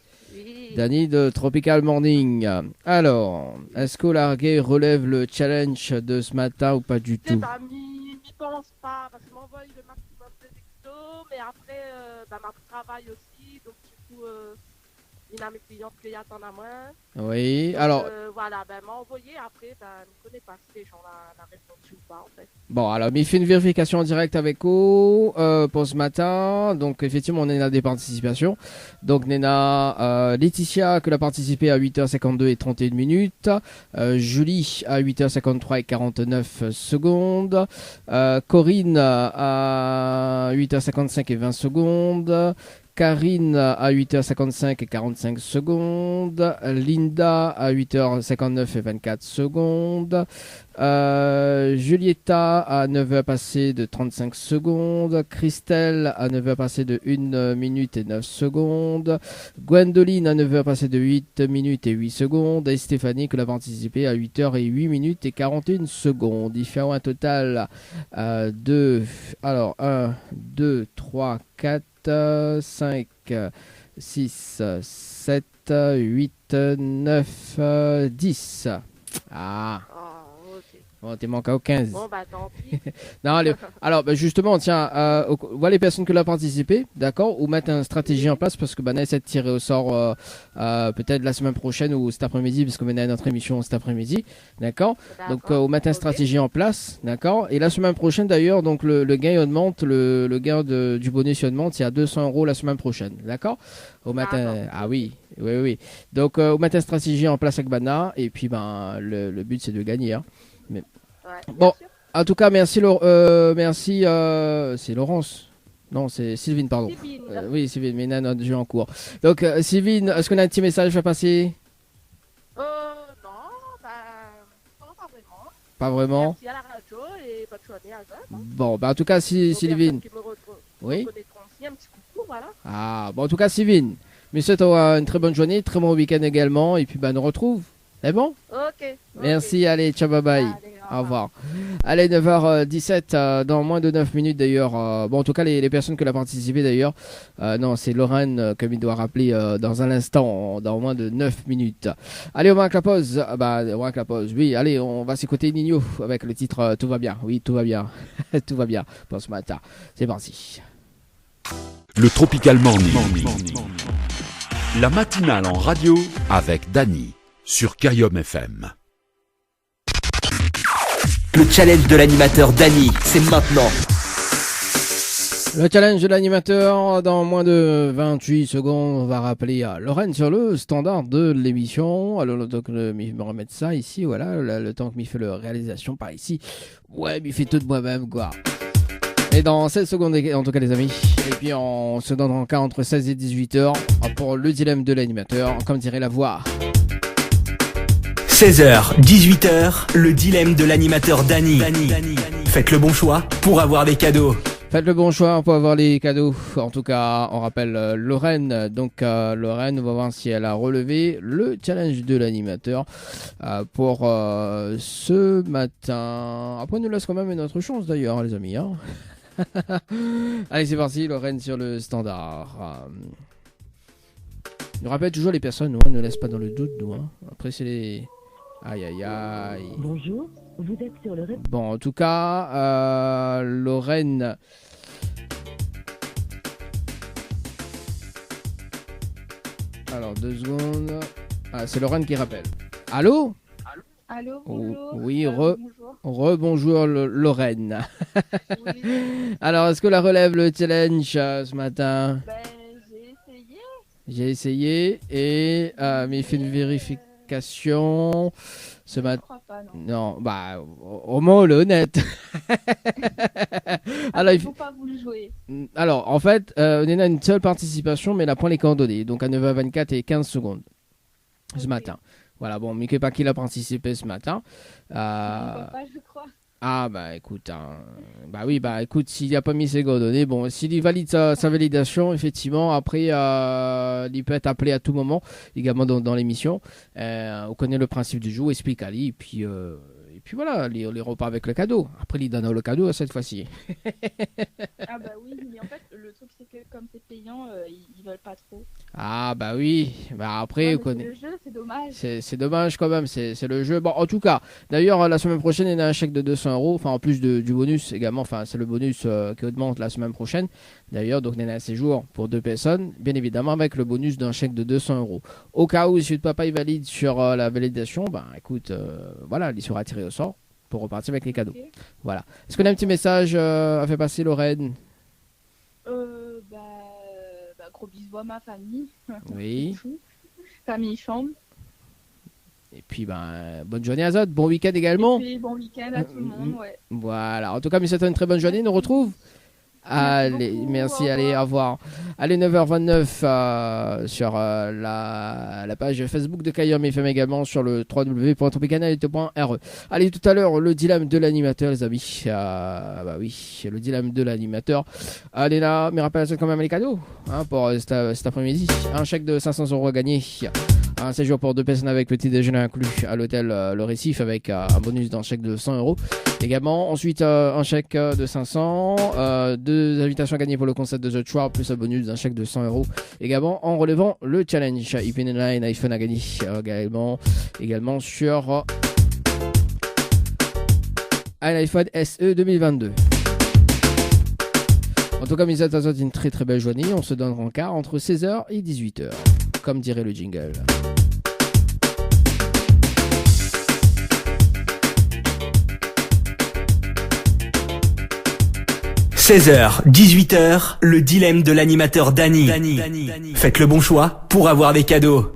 Dany de Tropical Morning. Alors, est-ce qu'Olarguet relève le challenge de ce matin ou pas du tout? Je pense pas, parce que m'envoie le maximum de textos, mais après, ma travail aussi, donc du coup, il y a mes clients qui attendent à moi. Oui, donc, alors... voilà, m'a envoyé, après, je ne connais pas si les gens l'ont répondu ou pas, en fait. Bon, alors, il fait une vérification en direct avec O pour ce matin. Donc, effectivement, on a des participations. Donc, on a Laetitia qui a participé à 8h52 et 31 minutes. Julie à 8h53 et 49 secondes. Corinne à 8h55 et 20 secondes. Karine à 8h55 et 45 secondes. Linda à 8h59 et 24 secondes. Julieta à 9h passé de 35 secondes. Christelle à 9h passé de 1 minute et 9 secondes. Gwendoline à 9h passé de 8 minutes et 8 secondes. Et Stéphanie qui l'a participé à 8h et 8 minutes et 41 secondes. Il fait un total de 1, 2, 3, 4, 5, 6, 7, 8, 9, 10. Ah. Bon, t'es manqué au 15. Bon, bah tant pis. Non, alors, justement, tiens, voilà les personnes qui l'ont participé, d'accord, ou mettre une stratégie en place parce que on essaie de tirer au sort peut-être la semaine prochaine ou cet après-midi, parce qu'on a notre émission cet après-midi, d'accord. Donc, on met une stratégie en place, d'accord. Et la semaine prochaine, d'ailleurs, donc le gain augmente, le gain du bonus augmente, il y a 200 € la semaine prochaine, d'accord. Au matin, ah oui. Oui. Donc, on met une stratégie en place avec Bana, et puis le but c'est de gagner, hein. Mais... Ouais, bon, en tout cas, merci. Merci, c'est Laurence. Non, c'est Sylvine, pardon. Oui, Sylvine, mais notre jeu en cours. Donc, Sylvine, est-ce qu'on a un petit message à passer? Non, pas vraiment. Pas vraiment. Merci à la radio et bonne journée à vous. Bon, en tout cas, Sylvine. Oui. Un petit coucou, voilà. Ah, bon, en tout cas, Sylvine. Mais c'est une très bonne journée, très bon week-end également, et puis nous retrouve. C'est bon? Ok. Merci, allez, ciao, bye bye. Au revoir. Allez, 9h17, dans moins de 9 minutes d'ailleurs. Bon, en tout cas, les personnes qui ont participé d'ailleurs. Non, c'est Lorraine, comme il doit rappeler dans un instant, dans moins de 9 minutes. Allez, on marque la pause. On marque la pause. Oui, allez, on va s'écouter Nino avec le titre Tout va bien. Oui, tout va bien. Tout va bien pour ce matin. C'est parti. Le Tropical Morning. La matinale en radio avec Dany sur Kayom FM. Le challenge de l'animateur Dany, c'est maintenant. Le challenge de l'animateur, dans moins de 28 secondes, on va rappeler à Lorraine sur le standard de l'émission. Alors, le temps que je me remette ça ici, voilà, le temps que je fais la réalisation par ici. Ouais, mais fait tout de moi-même, quoi. Et dans 16 secondes, en tout cas, les amis. Et puis, on se donne encore entre 16 et 18 heures pour le dilemme de l'animateur, comme dirait la voix. 16h, 18h, le dilemme de l'animateur Dany. Faites le bon choix pour avoir des cadeaux. Faites le bon choix pour avoir les cadeaux. En tout cas, on rappelle Lorraine. Donc, Lorraine, on va voir si elle a relevé le challenge de l'animateur pour ce matin. Après, on nous laisse quand même une autre chance d'ailleurs, les amis. Hein. Allez, c'est parti, Lorraine sur le standard. Je rappelle toujours les personnes, nous, on ne laisse pas dans le doute, nous. Hein. Après, c'est les... Aïe. Bonjour, vous êtes sur le... Bon, en tout cas, Lorraine... Alors, 2 secondes... Ah, c'est Lorraine qui rappelle. Allô? Allô, bonjour. Oui, bonjour. Rebonjour Lorraine. Oui. Alors, est-ce que la relève le challenge ce matin? J'ai essayé et mais il fait une vérification ce matin. Non, au moins honnête. Alors, il faut pas vous le jouer. Alors, en fait, on a une seule participation, mais elle a point les coordonnées. Donc à 9h24 et 15 secondes ce matin. Voilà, bon, Mickey Paki l'a participé ce matin. Pas, je crois. Ah écoute, écoute, s'il n'a pas mis ses coordonnées, bon, s'il valide sa validation, effectivement, après il peut être appelé à tout moment, également dans l'émission. On connaît le principe du jeu, explique Ali, et puis voilà, les repas avec le cadeau. Après, il donne le cadeau cette fois-ci. Ah oui, mais en fait, le truc c'est que comme c'est payant, ils veulent pas trop. Ah oui, après, on connaît. C'est le jeu, c'est dommage. C'est dommage quand même, c'est le jeu. Bon, en tout cas, d'ailleurs, la semaine prochaine, il y a un chèque de 200 €, enfin en plus du bonus également, enfin c'est le bonus qui augmente la semaine prochaine. D'ailleurs, donc il y a un séjour pour 2 personnes, bien évidemment avec le bonus d'un chèque de 200 €. Au cas où, si le papa il valide sur la validation, écoute, voilà, il sera tiré au sort pour repartir avec les cadeaux. Okay. Voilà. Est-ce qu'on a un petit message à faire passer, Lorraine? Gros bisous à ma famille. Oui. Famille chambre. Et puis, bonne journée à Zod. Bon week-end également. Et puis, bon week-end à tout le monde, ouais. Voilà. En tout cas, mais c'était une très bonne journée. On nous retrouve Allez, merci, allez, au revoir. Allez, 9h29 sur la page Facebook de Kayom FM, également sur le www.tropicanalet.re. Allez, tout à l'heure, le dilemme de l'animateur, les amis. Bah oui, le dilemme de l'animateur. Allez là, mais rappelle quand même les cadeaux pour cet après-midi. Un chèque de 500 € à gagner. Un séjour pour 2 personnes avec petit déjeuner inclus à l'hôtel Le Récif avec un bonus d'un chèque de 100 €. Également, ensuite, un chèque de 500, 2 invitations à gagner pour le concert de The Choir, plus un bonus d'un chèque de 100 €. Également, en relevant le challenge IP9 iPhone à gagner également sur un iPhone SE 2022. En tout cas, mes amis, une très très belle journée. On se donne rencard entre 16h et 18h, comme dirait le jingle. « 16h, 18h, le dilemme de l'animateur Dany. Faites le bon choix pour avoir des cadeaux.